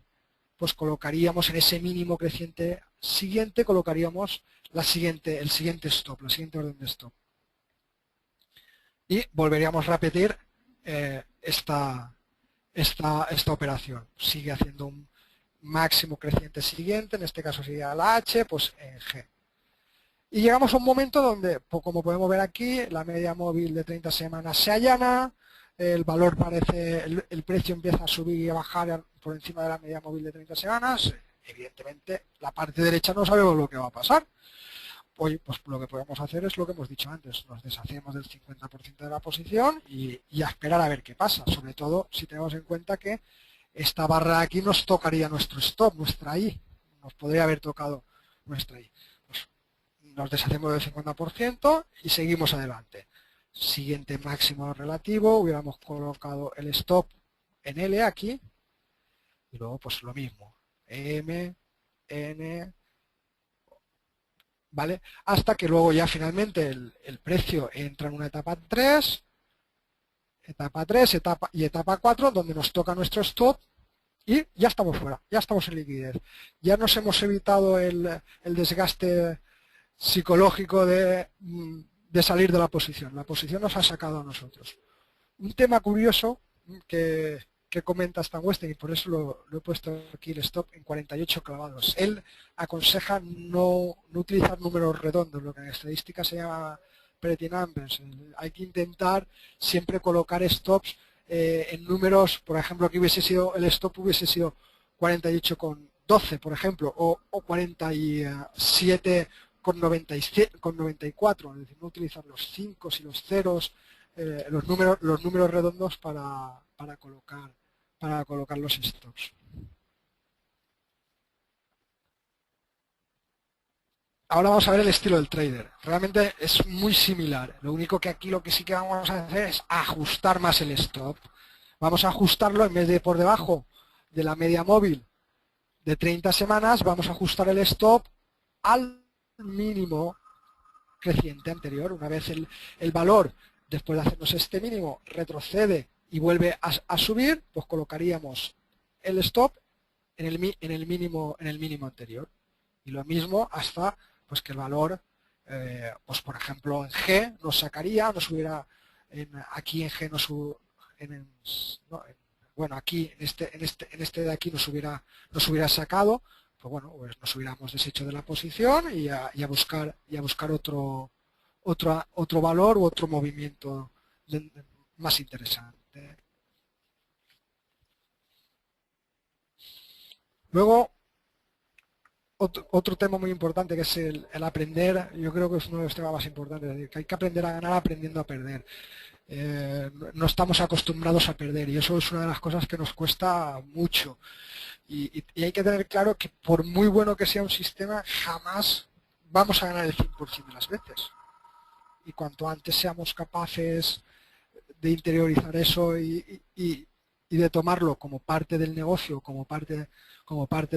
pues colocaríamos en ese mínimo creciente siguiente, colocaríamos el siguiente stop, la siguiente orden de stop. Y volveríamos a repetir esta operación. Sigue haciendo un máximo creciente siguiente, en este caso sería la H, pues en G. Y llegamos a un momento donde, pues como podemos ver aquí, la media móvil de 30 semanas se allana, el valor el precio empieza a subir y a bajar por encima de la media móvil de 30 semanas, evidentemente la parte derecha no sabemos lo que va a pasar. Hoy, pues lo que podemos hacer es lo que hemos dicho antes, nos deshacemos del 50% de la posición y a esperar a ver qué pasa, sobre todo si tenemos en cuenta que esta barra aquí nos tocaría nuestro stop, nuestra I, nos podría haber tocado nuestra I. Pues nos deshacemos del 50% y seguimos adelante. Siguiente máximo relativo, hubiéramos colocado el stop en L aquí y luego pues lo mismo, M, N, ¿vale? Hasta que luego ya finalmente el precio entra en una etapa 3, etapa 4, donde nos toca nuestro stop y ya estamos fuera, ya estamos en liquidez. Ya nos hemos evitado el desgaste psicológico de salir de la posición. La posición nos ha sacado a nosotros. Un tema curioso que comenta Stan Weston, y por eso lo he puesto aquí el stop en 48 clavados. Él aconseja no utilizar números redondos, lo que en estadística se llama pretty numbers. Hay que intentar siempre colocar stops en números, por ejemplo, que hubiese sido el stop hubiese sido 48,12, por ejemplo, o 47,94, es decir, no utilizar los 5 y los ceros, los números redondos para colocar los stops. Ahora vamos a ver el estilo del trader. Realmente es muy similar. Lo único que aquí lo que sí que vamos a hacer es ajustar más el stop. Vamos a ajustarlo en vez de por debajo de la media móvil de 30 semanas, vamos a ajustar el stop al mínimo creciente anterior. Una vez el valor, después de hacernos este mínimo, retrocede y vuelve a subir, pues colocaríamos el stop en el mínimo anterior. Y lo mismo hasta pues que el valor, pues por ejemplo en G nos sacaría, nos hubiera, aquí en G bueno, aquí en este de aquí nos hubiera sacado, pues bueno, pues nos hubiéramos deshecho de la posición y a buscar otro valor u otro movimiento más interesante. Luego, otro tema muy importante que es el aprender, yo creo que es uno de los temas más importantes, es decir, que hay que aprender a ganar aprendiendo a perder. No estamos acostumbrados a perder y eso es una de las cosas que nos cuesta mucho. Y hay que tener claro que por muy bueno que sea un sistema, jamás vamos a ganar el 100% de las veces. Y cuanto antes seamos capaces de interiorizar eso y de tomarlo como parte del negocio, como parte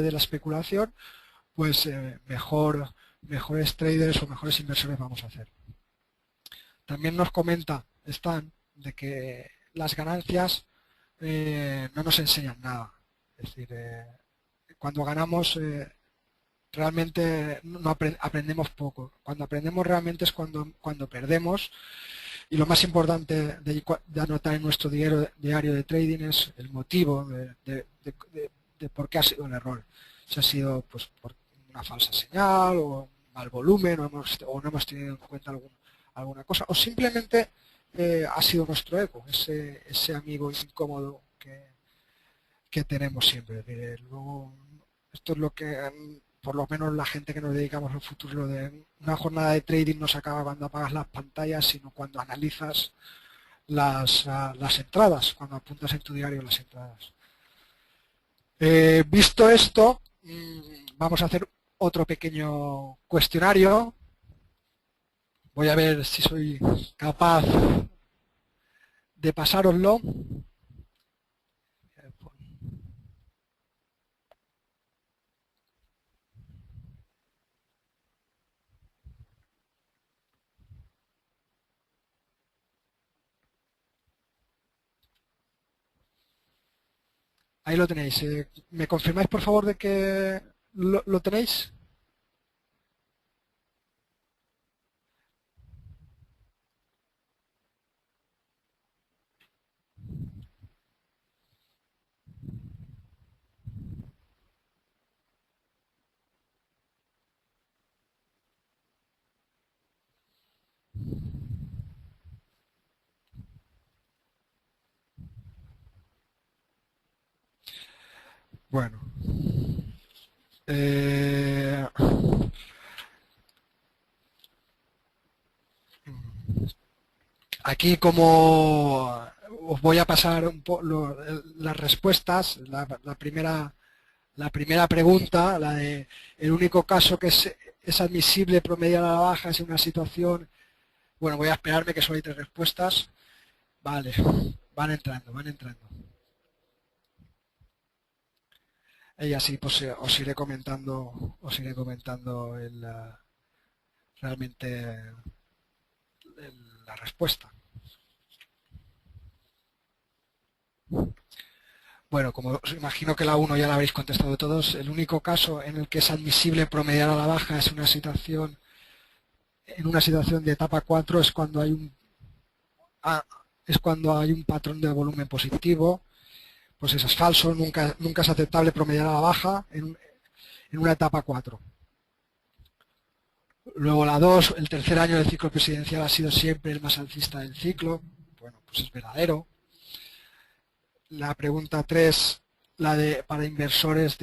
de la especulación, pues mejores traders o mejores inversores vamos a hacer. También nos comenta Stan de que las ganancias no nos enseñan nada. Es decir, cuando ganamos realmente no aprendemos poco. Cuando aprendemos realmente es cuando perdemos. Y lo más importante de anotar en nuestro diario de trading es el motivo de por qué ha sido el error. Si ha sido pues por una falsa señal o un mal volumen o no hemos tenido en cuenta alguna cosa o simplemente ha sido nuestro ego, ese amigo incómodo que tenemos siempre. Luego, esto es lo que por lo menos la gente que nos dedicamos al futuro, lo de una jornada de trading no se acaba cuando apagas las pantallas, sino cuando analizas las entradas, cuando apuntas en tu diario las entradas. Visto esto, vamos a hacer otro pequeño cuestionario. Voy a ver si soy capaz de pasároslo. Ahí lo tenéis. ¿Me confirmáis, por favor, de que lo tenéis? Bueno. Eh, Aquí como os voy a pasar las respuestas, la primera pregunta, la de el único caso que es admisible promediar a la baja es en una situación, bueno, voy a esperarme que solo hay 3 respuestas. Vale, van entrando, van entrando. Y así pues os iré comentando realmente la respuesta. Bueno, como os imagino que la 1 ya la habréis contestado todos, el único caso en el que es admisible promediar a la baja es en una situación de etapa 4 es cuando hay un patrón de volumen positivo. Pues eso es falso, nunca es aceptable promediar a la baja en una etapa 4. Luego la 2, el tercer año del ciclo presidencial ha sido siempre el más alcista del ciclo. Bueno, pues es verdadero. La pregunta 3, para inversores,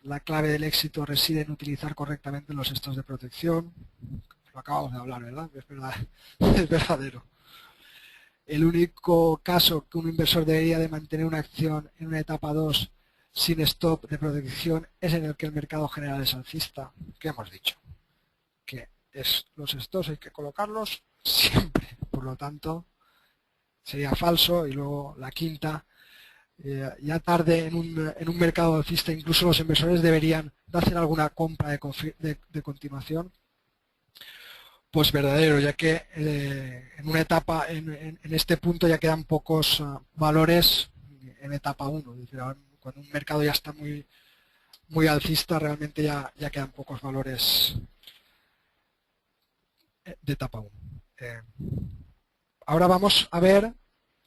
la clave del éxito reside en utilizar correctamente los gestos de protección. Lo acabamos de hablar, ¿verdad? Es verdad, es verdadero. El único caso que un inversor debería de mantener una acción en una etapa 2 sin stop de protección es en el que el mercado general es alcista. ¿Qué hemos dicho? Que los stops hay que colocarlos siempre. Por lo tanto, sería falso. Y luego la quinta, ya tarde en un mercado alcista, incluso los inversores deberían de hacer alguna compra de continuación. Pues verdadero, ya que en una etapa, en este punto ya quedan pocos valores en etapa 1. Es decir, cuando un mercado ya está muy alcista, realmente ya quedan pocos valores de etapa 1. Ahora vamos a ver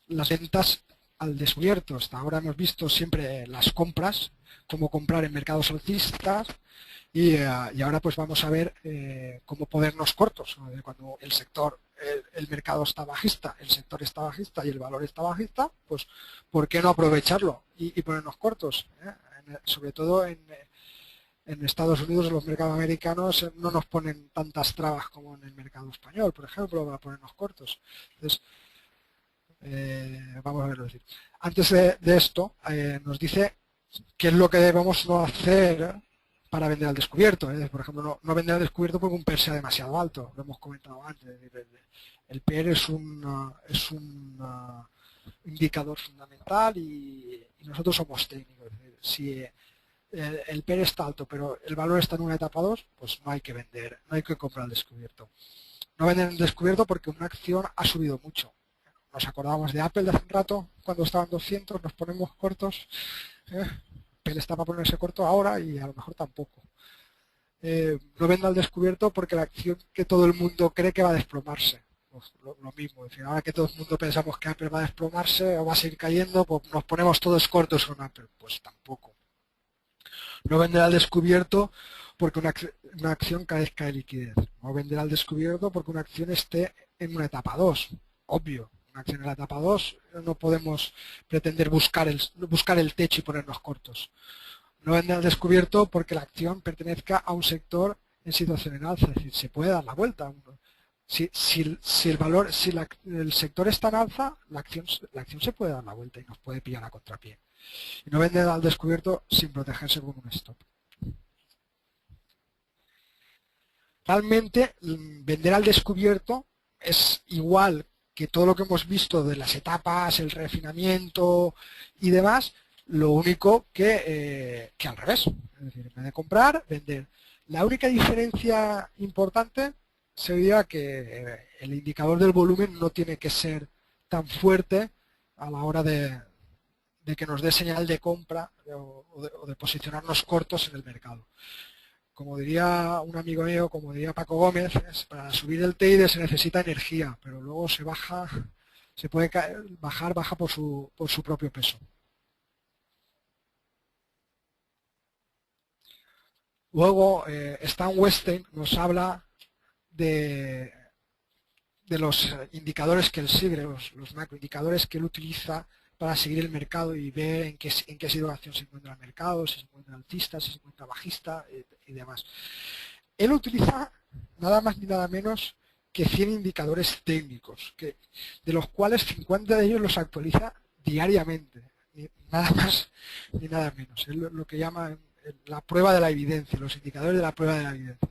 las ventas al descubierto. Hasta ahora hemos visto siempre las compras, cómo comprar en mercados alcistas. Y ahora pues vamos a ver cómo ponernos cortos. Cuando el mercado está bajista, el sector está bajista y el valor está bajista, pues ¿por qué no aprovecharlo y ponernos cortos? Sobre todo en Estados Unidos, los mercados americanos no nos ponen tantas trabas como en el mercado español, por ejemplo, para ponernos cortos. Entonces, vamos a verlo. Decir. Antes de esto, nos dice qué es lo que debemos no hacer para vender al descubierto. Por ejemplo, no vender al descubierto porque un PER sea demasiado alto, lo hemos comentado antes. El PER es un indicador fundamental y nosotros somos técnicos. Si el PER está alto pero el valor está en una etapa 2, pues no hay que vender, no hay que comprar al descubierto. No vender al descubierto porque una acción ha subido mucho. Nos acordamos de Apple de hace un rato, cuando estaban 200, nos ponemos cortos. Apple está para ponerse corto ahora y a lo mejor tampoco. No venda al descubierto porque la acción que todo el mundo cree que va a desplomarse. Pues lo mismo, es decir, ahora que todo el mundo pensamos que Apple va a desplomarse o va a seguir cayendo, pues nos ponemos todos cortos con Apple. Pues tampoco. No vender al descubierto porque una acción carezca de liquidez. No vender al descubierto porque una acción esté en una etapa 2. Obvio, una acción en la etapa 2 no podemos pretender buscar el techo y ponernos cortos. No vender al descubierto porque la acción pertenezca a un sector en situación en alza, es decir, se puede dar la vuelta. Si el sector está en alza, la acción se puede dar la vuelta y nos puede pillar a contrapié. Y no vender al descubierto sin protegerse con un stop. Realmente, vender al descubierto es igual que todo lo que hemos visto de las etapas, el refinamiento y demás, lo único que al revés. Es decir, en vez de comprar, vender. La única diferencia importante sería que el indicador del volumen no tiene que ser tan fuerte a la hora de que nos dé señal de compra o de posicionarnos cortos en el mercado. Como diría un amigo mío, como diría Paco Gómez, para subir el TIDE se necesita energía, pero luego se puede baja por su propio peso. Luego, Stan Westheim nos habla de los indicadores que él sigue, los macroindicadores que él utiliza para seguir el mercado y ver en qué situación se encuentra el mercado, si se encuentra alcista, si se encuentra bajista y demás. Él utiliza nada más ni nada menos que 100 indicadores técnicos, de los cuales 50 de ellos los actualiza diariamente, nada más ni nada menos. Es lo que llama la prueba de la evidencia, los indicadores de la prueba de la evidencia.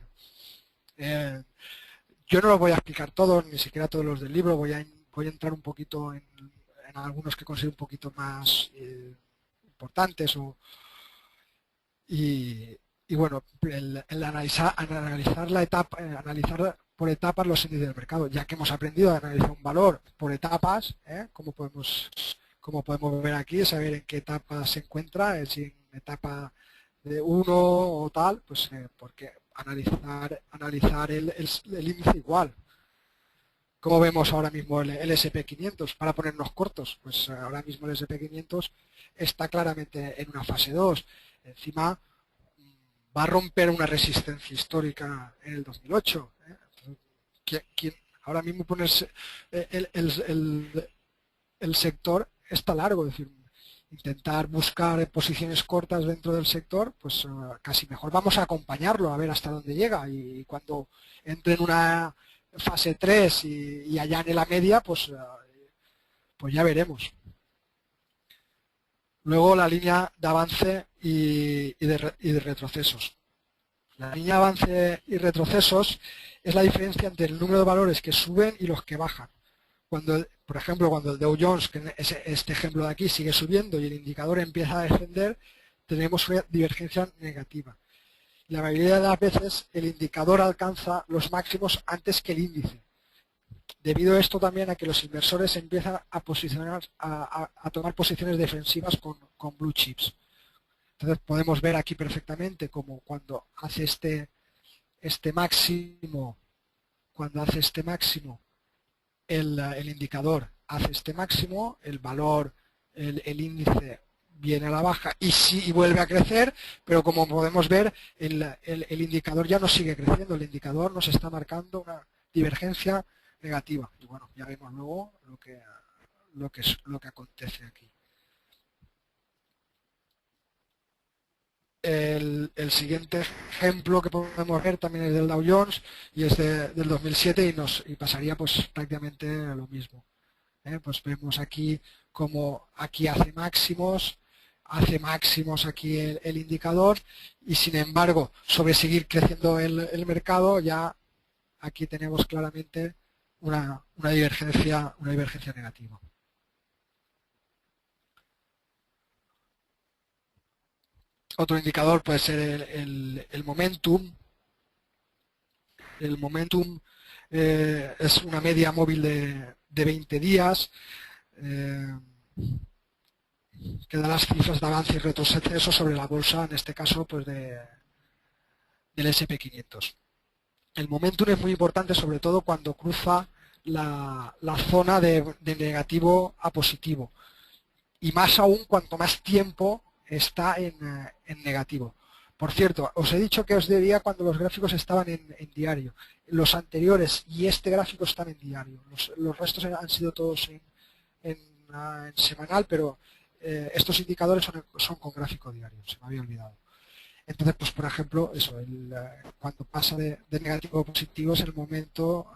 Yo no los voy a explicar todos, ni siquiera todos los del libro, voy a entrar un poquito en algunos que considero un poquito más importantes y bueno, el analizar la etapa, analizar por etapas los índices del mercado, ya que hemos aprendido a analizar un valor por etapas, como podemos ver aquí, saber en qué etapa se encuentra, si en etapa de 1 o tal, pues porque analizar el índice igual. Como vemos ahora mismo el SP500, para ponernos cortos, pues ahora mismo el SP500 está claramente en una fase 2. Encima va a romper una resistencia histórica en el 2008. Ahora mismo ponerse el sector está largo, es decir, intentar buscar posiciones cortas dentro del sector, pues casi mejor vamos a acompañarlo a ver hasta dónde llega y cuando entre en una fase 3 y allane la media, pues ya veremos. Luego la línea de avance y de retrocesos. La línea de avance y retrocesos es la diferencia entre el número de valores que suben y los que bajan. Por ejemplo, cuando el Dow Jones, que es este ejemplo de aquí, sigue subiendo y el indicador empieza a descender, tenemos una divergencia negativa. La mayoría de las veces el indicador alcanza los máximos antes que el índice. Debido a esto también a que los inversores empiezan a tomar posiciones defensivas con blue chips. Entonces podemos ver aquí perfectamente como cuando hace este máximo, el indicador hace este máximo, el valor, el índice viene a la baja y vuelve a crecer, pero como podemos ver, el indicador ya no sigue creciendo, el indicador nos está marcando una divergencia negativa. Y bueno, ya vemos luego lo que acontece aquí. El siguiente ejemplo que podemos ver también es del Dow Jones y es del 2007 y pasaría pues prácticamente lo mismo. Pues vemos aquí como aquí hace máximos aquí el indicador y sin embargo sobre seguir creciendo el mercado ya aquí tenemos claramente una divergencia negativa. Otro indicador puede ser el momentum. El momentum es una media móvil de 20 días que da las cifras de avance y retroceso sobre la bolsa, en este caso pues del SP500. El momentum es muy importante sobre todo cuando cruza la zona de negativo a positivo y más aún cuanto más tiempo está en negativo. Por cierto, os he dicho que os diría cuando los gráficos estaban en diario. Los anteriores y este gráfico están en diario. Los restos han sido todos en semanal, pero estos indicadores son con gráfico diario, se me había olvidado. Entonces, pues por ejemplo, eso, cuando pasa de negativo a positivo es el momento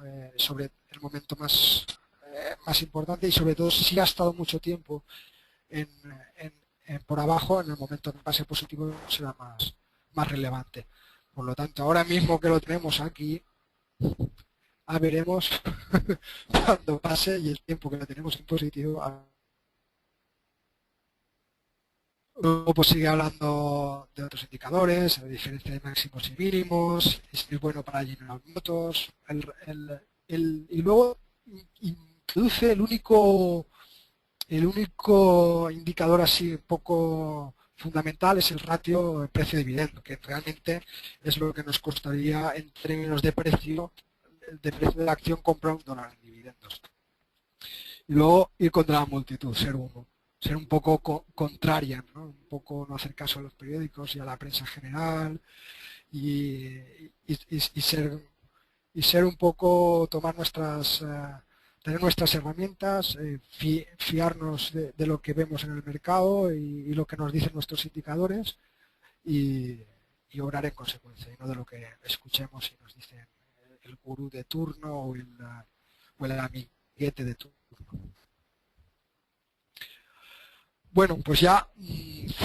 más importante y sobre todo si ha estado mucho tiempo por abajo, en el momento que pase positivo será más relevante. Por lo tanto, ahora mismo que lo tenemos aquí, veremos cuando pase y el tiempo que lo tenemos en positivo. Luego pues sigue hablando de otros indicadores, la diferencia de máximos y mínimos, es bueno para llenar votos, y luego introduce el único indicador así poco fundamental es el ratio precio-dividendo, que realmente es lo que nos costaría en términos de precio de la acción comprar $1 en dividendos. Y luego ir contra la multitud, ser un poco contraria, ¿no? Un poco no hacer caso a los periódicos y a la prensa general y ser un poco tomar nuestras tener nuestras herramientas, fiarnos de lo que vemos en el mercado y lo que nos dicen nuestros indicadores y, y obrar en consecuencia, y no de lo que escuchemos y nos dicen el gurú de turno o el amiguete de turno. Bueno, pues ya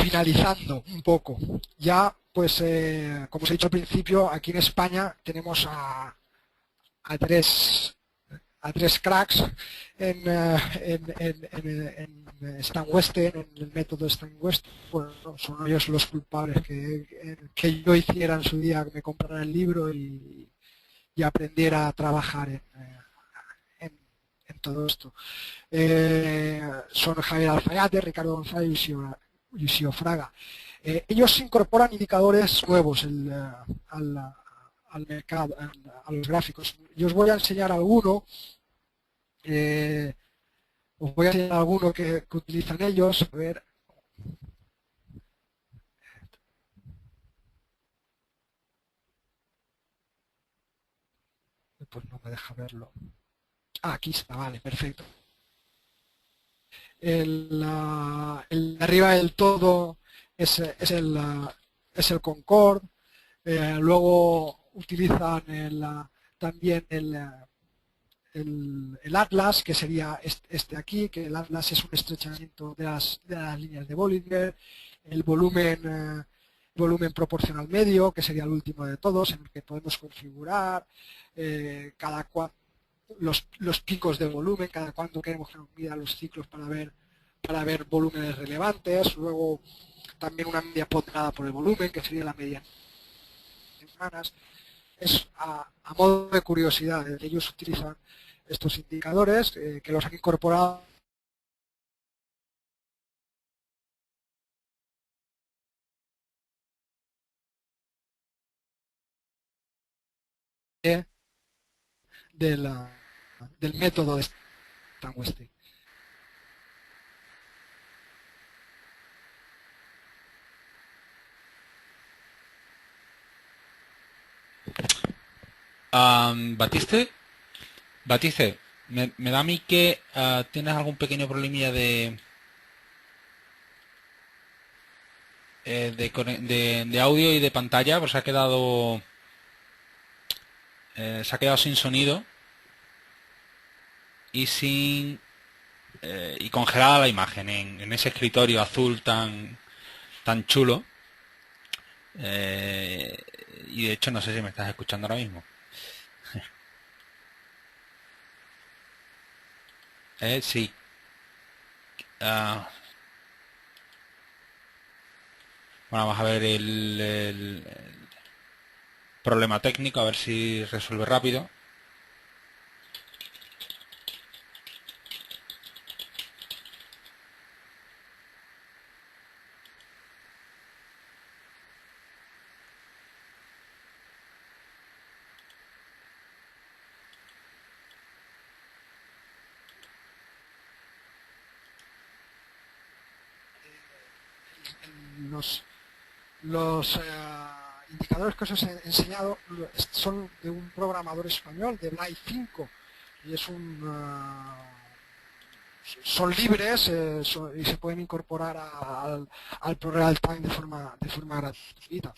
finalizando un poco, ya pues como os he dicho al principio, aquí en España tenemos a tres cracks en Stan Western, en el método Stan Western. Bueno, son ellos los culpables que yo hiciera en su día, que me compraran el libro y aprendiera a trabajar en todo esto. Son Javier Alfayate, Ricardo González y Xio Fraga. Ellos incorporan indicadores nuevos al mercado, a los gráficos. Yo os voy a enseñar alguno. Os voy a enseñar alguno que utilizan ellos. A ver. Pues no me deja verlo. Aquí está, vale, perfecto. El de arriba del todo es el Concord. Luego utilizan también el Atlas, que sería este aquí, que el Atlas es un estrechamiento de las líneas de Bollinger. El volumen proporcional medio, que sería el último de todos, en el que podemos configurar los picos de volumen, cada cuánto queremos que nos mida los ciclos para ver volúmenes relevantes. Luego también una media ponderada por el volumen, que sería la media en semanas. Es a modo de curiosidad, ellos utilizan estos indicadores que los han incorporado del método de Stan Western. Batiste, me da a mí que tienes algún pequeño problemilla de audio y de pantalla, pues se ha quedado sin sonido y y congelada la imagen en ese escritorio azul tan chulo. Y de hecho no sé si me estás escuchando ahora mismo. Sí. Bueno, vamos a ver el problema técnico, a ver si resuelve rápido. Los indicadores que os he enseñado son de un programador español, de Blay 5, y son libres y se pueden incorporar al ProReal Time de forma gratuita.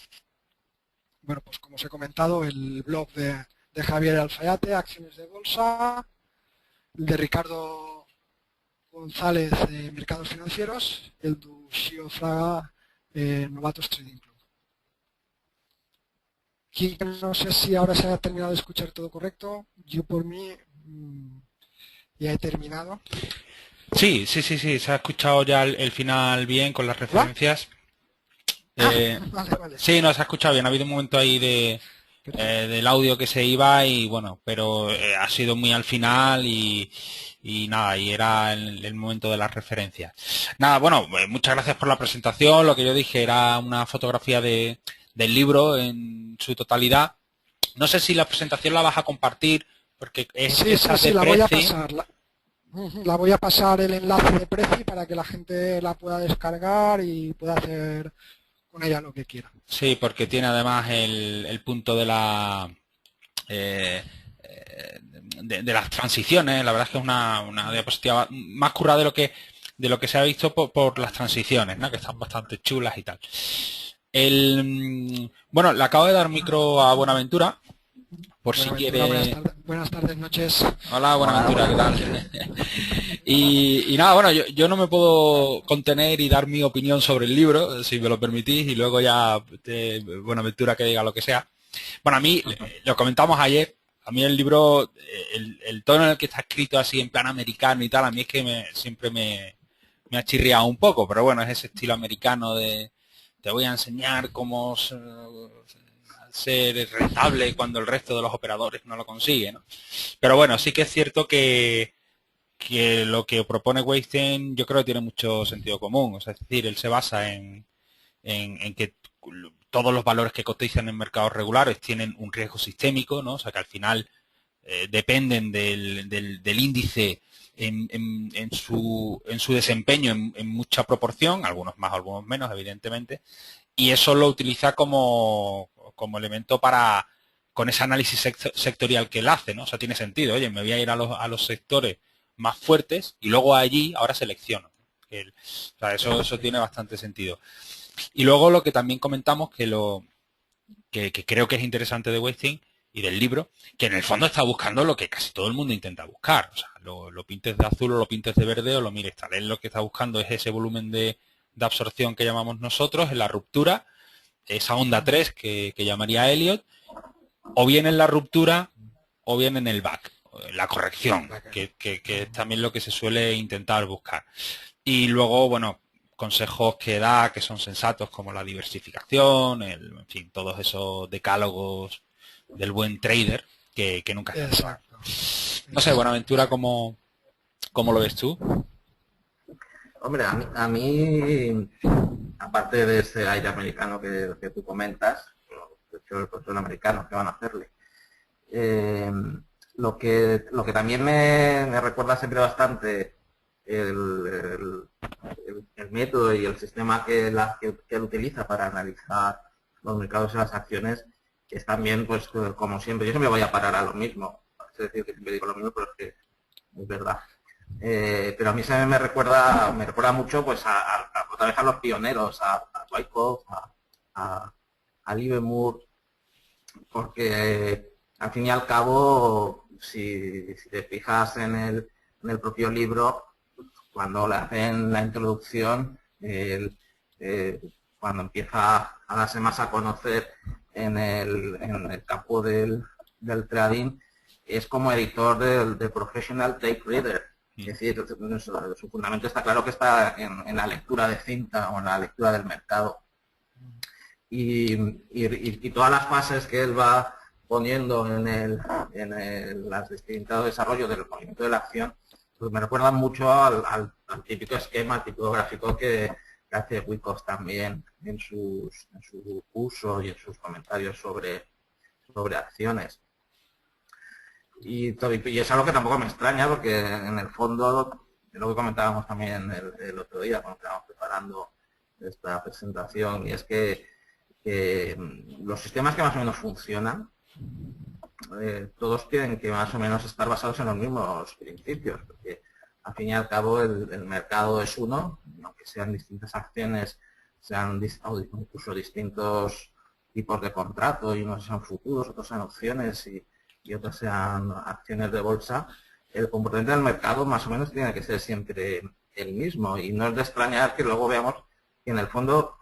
Bueno, pues como os he comentado, el blog de Javier Alfayate, Acciones de Bolsa, el de Ricardo González, de Mercados Financieros, el de Xio Fraga, Novatos Trading Club. No sé si ahora se ha terminado de escuchar todo correcto. Yo por mí ya he terminado. Sí, se ha escuchado ya el final bien con las referencias. Vale. Sí, no, se ha escuchado bien. Ha habido un momento ahí del audio que se iba y bueno, pero ha sido muy al final y nada, y era el momento de las referencias. Nada, bueno, muchas gracias por la presentación. Lo que yo dije era una fotografía del libro en su totalidad. No sé si la presentación la vas a compartir porque sí, la voy a pasar. La voy a pasar el enlace de Prezi para que la gente la pueda descargar y pueda hacer con ella lo que quiera. Sí, porque tiene además el punto de la de las transiciones. La verdad es que es una diapositiva más currada de lo que se ha visto por las transiciones, ¿no? Que están bastante chulas y tal. Bueno, le acabo de dar micro a Buenaventura, por si quiere... Buenas tardes, noches. Hola, Buenaventura, ¿qué tal? Y nada, bueno, yo no me puedo contener y dar mi opinión sobre el libro, si me lo permitís, y luego ya Buenaventura que diga lo que sea. Bueno, a mí, lo comentamos ayer, a mí el libro, el tono en el que está escrito así en plan americano y tal, a mí es que siempre me ha chirriado un poco, pero bueno, es ese estilo americano de te voy a enseñar cómo ser rentable cuando el resto de los operadores no lo consigue, ¿no? Pero bueno, sí que es cierto que lo que propone Weinstein yo creo que tiene mucho sentido común. O sea, es decir, él se basa en que todos los valores que cotizan en mercados regulares tienen un riesgo sistémico, ¿no? O sea, que al final dependen del índice en su desempeño en mucha proporción, algunos más, algunos menos, evidentemente, y eso lo utiliza como elemento con ese análisis sectorial que él hace, ¿no? O sea, tiene sentido. Oye, me voy a ir a los sectores más fuertes y luego allí ahora selecciono. O sea, eso tiene bastante sentido. Y luego lo que también comentamos, que creo que es interesante de Weinstein y del libro, que en el fondo está buscando lo que casi todo el mundo intenta buscar. O sea, lo pintes de azul o lo pintes de verde o lo mires tal. Él lo que está buscando es ese volumen de absorción que llamamos nosotros, en la ruptura, esa onda 3 que llamaría Elliot, o bien en la ruptura o bien en el back, la corrección, que es también lo que se suele intentar buscar. Y luego, bueno, consejos que da que son sensatos como la diversificación, en fin, todos esos decálogos del buen trader que nunca está. Exacto. No sé, Buenaventura, ¿cómo lo ves tú? Hombre, a mí, aparte de ese aire americano que tú comentas, de hecho el control americano, ¿qué van a hacerle? Lo que también me recuerda siempre bastante el método y el sistema que él utiliza para analizar los mercados y las acciones es también, pues, como siempre, yo siempre voy a parar a lo mismo. Es decir, que siempre digo lo mismo, pero es que es verdad. Pero a mí se me recuerda mucho, pues, otra vez a los pioneros, a Wyckoff, a Livermore, porque al fin y al cabo, si te fijas en el propio libro, cuando le hacen la introducción, cuando empieza a darse más a conocer en el campo del trading, es como editor del Professional Tape Reader. Es decir, su fundamento está claro que está en la lectura de cinta o en la lectura del mercado. Y todas las fases que él va poniendo en los distintos desarrollos del movimiento de la acción, pues me recuerdan mucho al típico esquema tipográfico que hace Wyckoff también en su curso y en sus comentarios sobre acciones. Y es algo que tampoco me extraña, porque en el fondo, es lo que comentábamos también el otro día cuando estábamos preparando esta presentación, y es que los sistemas que más o menos funcionan, todos tienen que más o menos estar basados en los mismos principios, porque al fin y al cabo el mercado es uno, aunque sean distintas acciones, sean incluso distintos tipos de contrato, y unos sean futuros, otros sean opciones y otros sean acciones de bolsa, el comportamiento del mercado más o menos tiene que ser siempre el mismo, y no es de extrañar que luego veamos que en el fondo,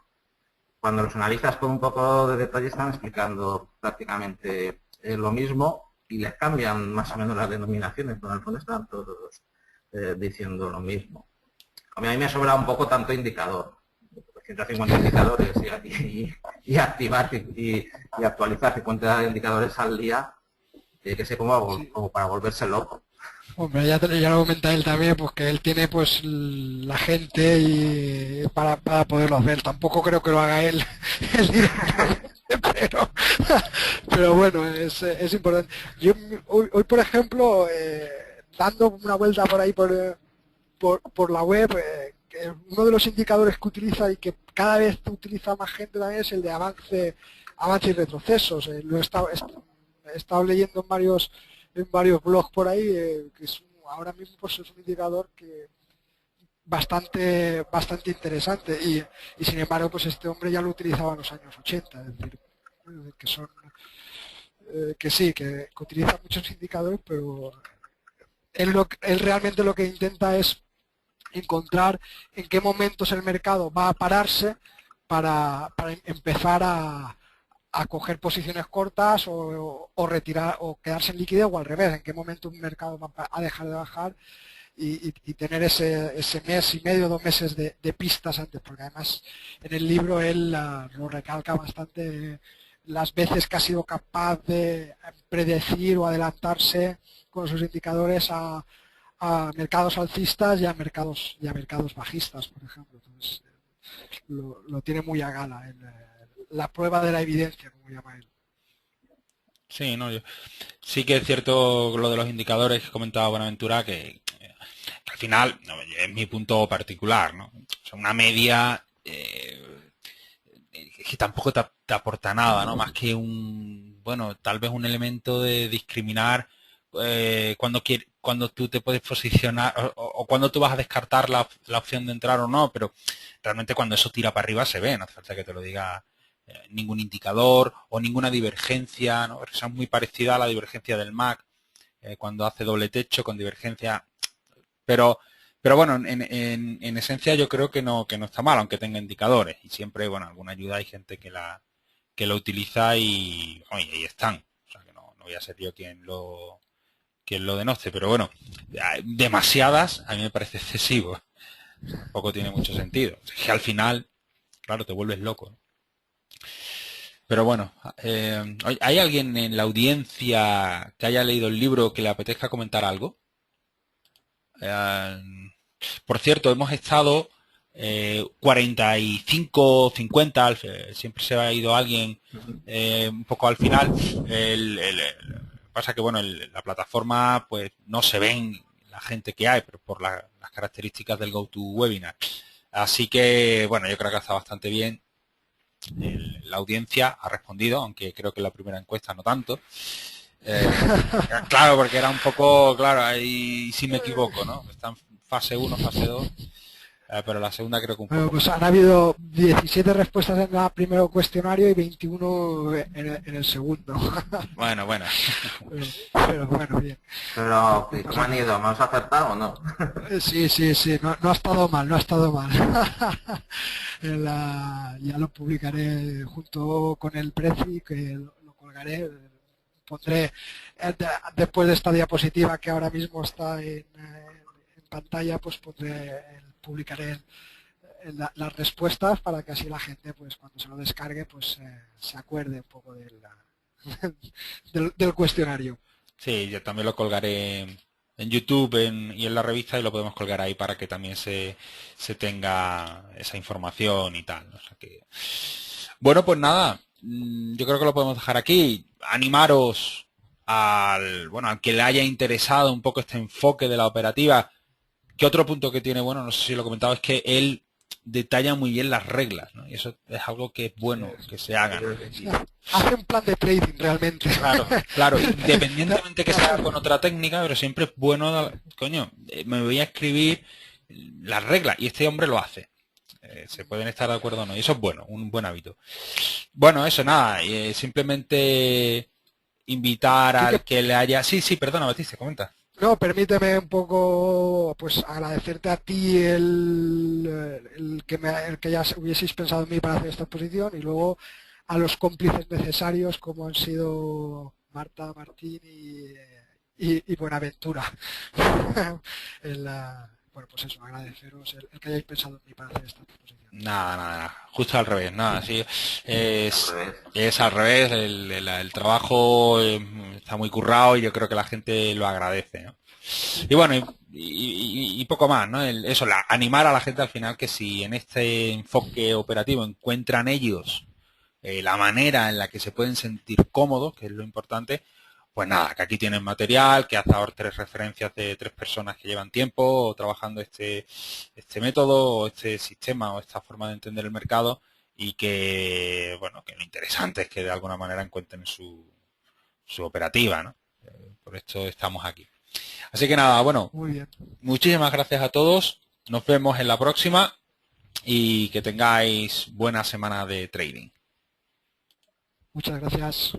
cuando los analistas con un poco de detalle, están explicando prácticamente lo mismo y les cambian más o menos las denominaciones, pero en el fondo están todos diciendo lo mismo. A mí me sobra un poco tanto indicador, 150 indicadores y activar y actualizar 50 indicadores al día, que sé como para volverse loco. Hombre, ya lo comenta él también, pues que él tiene pues la gente y para poderlo hacer. Tampoco creo que lo haga él pero bueno, es importante. Yo hoy por ejemplo, dando una vuelta por ahí por la web, uno de los indicadores que utiliza y que cada vez utiliza más gente también es el de avance y retrocesos. Lo he estado leyendo en varios blogs por ahí, que es ahora mismo pues es un indicador que bastante interesante y sin embargo pues este hombre ya lo utilizaba en los años 80, es decir, que son que sí, que utiliza muchos indicadores, pero él realmente lo que intenta es encontrar en qué momentos el mercado va a pararse para empezar a coger posiciones cortas o retirar o quedarse en liquidez o al revés, en qué momento un mercado va a dejar de bajar y tener ese mes y medio, 2 meses de pistas antes, porque además en el libro él lo recalca bastante las veces que ha sido capaz de predecir o adelantarse con sus indicadores a mercados alcistas y a mercados bajistas, por ejemplo. Entonces, lo tiene muy a gala, la prueba de la evidencia, como llama él. Sí, no, sí que es cierto lo de los indicadores que comentaba Buenaventura, que al final no, es mi punto particular, ¿no? O sea, una media que tampoco te aporta nada, ¿no? Más que bueno, tal vez un elemento de discriminar cuando tú te puedes posicionar o cuando tú vas a descartar la opción de entrar o no, pero realmente cuando eso tira para arriba se ve, no hace falta que te lo diga ningún indicador o ninguna divergencia, ¿no? Esa es muy parecida a la divergencia del MAC, cuando hace doble techo con divergencia, pero bueno, en esencia yo creo que no está mal, aunque tenga indicadores. Y siempre, bueno, alguna ayuda hay gente que lo utiliza y oye, ahí están. O sea que no voy a ser yo quien lo denoste, pero bueno, demasiadas a mí me parece excesivo. Tampoco tiene mucho sentido. Es que al final, claro, te vuelves loco, ¿no? Pero bueno, ¿hay alguien en la audiencia que haya leído el libro que le apetezca comentar algo? Por cierto, hemos estado 45, 50, siempre se ha ido alguien un poco al final. Pasa que bueno, la plataforma pues no se ven la gente que hay, pero por las características del GoToWebinar. Así que bueno, yo creo que está bastante bien. La audiencia ha respondido, aunque creo que en la primera encuesta no tanto. Claro, porque era un poco, claro, ahí sí me equivoco, ¿no? Está en fase 1, fase 2, pero la segunda creo que un Bueno, poco. pues han habido 17 respuestas en el primer cuestionario y 21 en el segundo. Bueno. Pero bueno, bien. Pero, ¿cómo han ido? ¿Hemos acertado o no? Sí, no ha estado mal, no ha estado mal. Ya lo publicaré junto con el Prezi, que lo colgaré. Pondré después de esta diapositiva que ahora mismo está en pantalla, pues publicaré las respuestas para que así la gente, pues cuando se lo descargue, pues se acuerde un poco del cuestionario. Sí, yo también lo colgaré en YouTube y en la revista y lo podemos colgar ahí para que también se tenga esa información y tal. O sea que... Bueno, pues nada, yo creo que lo podemos dejar aquí. Animaros al que le haya interesado un poco este enfoque de la operativa. ¿Qué otro punto que tiene bueno? No sé si lo he comentado, es que él detalla muy bien las reglas, ¿no? Y eso es algo que es bueno que se haga, ¿no? Hace un plan de trading realmente. Claro, independientemente que se haga con otra técnica, pero siempre es bueno, coño, me voy a escribir las reglas y este hombre lo hace. Se pueden estar de acuerdo o no, y eso es bueno, un buen hábito. Bueno, eso nada, simplemente invitar Sí al que que le haya... Sí, perdona, Batiste, comenta. No, permíteme un poco, pues agradecerte a ti el que ya hubieseis pensado en mí para hacer esta exposición y luego a los cómplices necesarios como han sido Marta, Martín y Buenaventura. Bueno, pues eso, agradeceros el que hayáis pensado en mí para hacer esta exposición. Nada, justo al revés, nada, sí, Al revés. es al revés, el trabajo está muy currado y yo creo que la gente lo agradece, ¿no? Y bueno, y poco más, ¿no? Animar a la gente al final que si en este enfoque operativo encuentran ellos la manera en la que se pueden sentir cómodos, que es lo importante, pues nada, que aquí tienen material, que hace ahora 3 referencias de 3 personas que llevan tiempo trabajando este método o este sistema o esta forma de entender el mercado y que, bueno, que lo interesante es que de alguna manera encuentren su operativa, ¿no? Por esto estamos aquí. Así que nada, bueno, Muy bien. muchísimas gracias a todos. Nos vemos en la próxima y que tengáis buena semana de trading. Muchas gracias.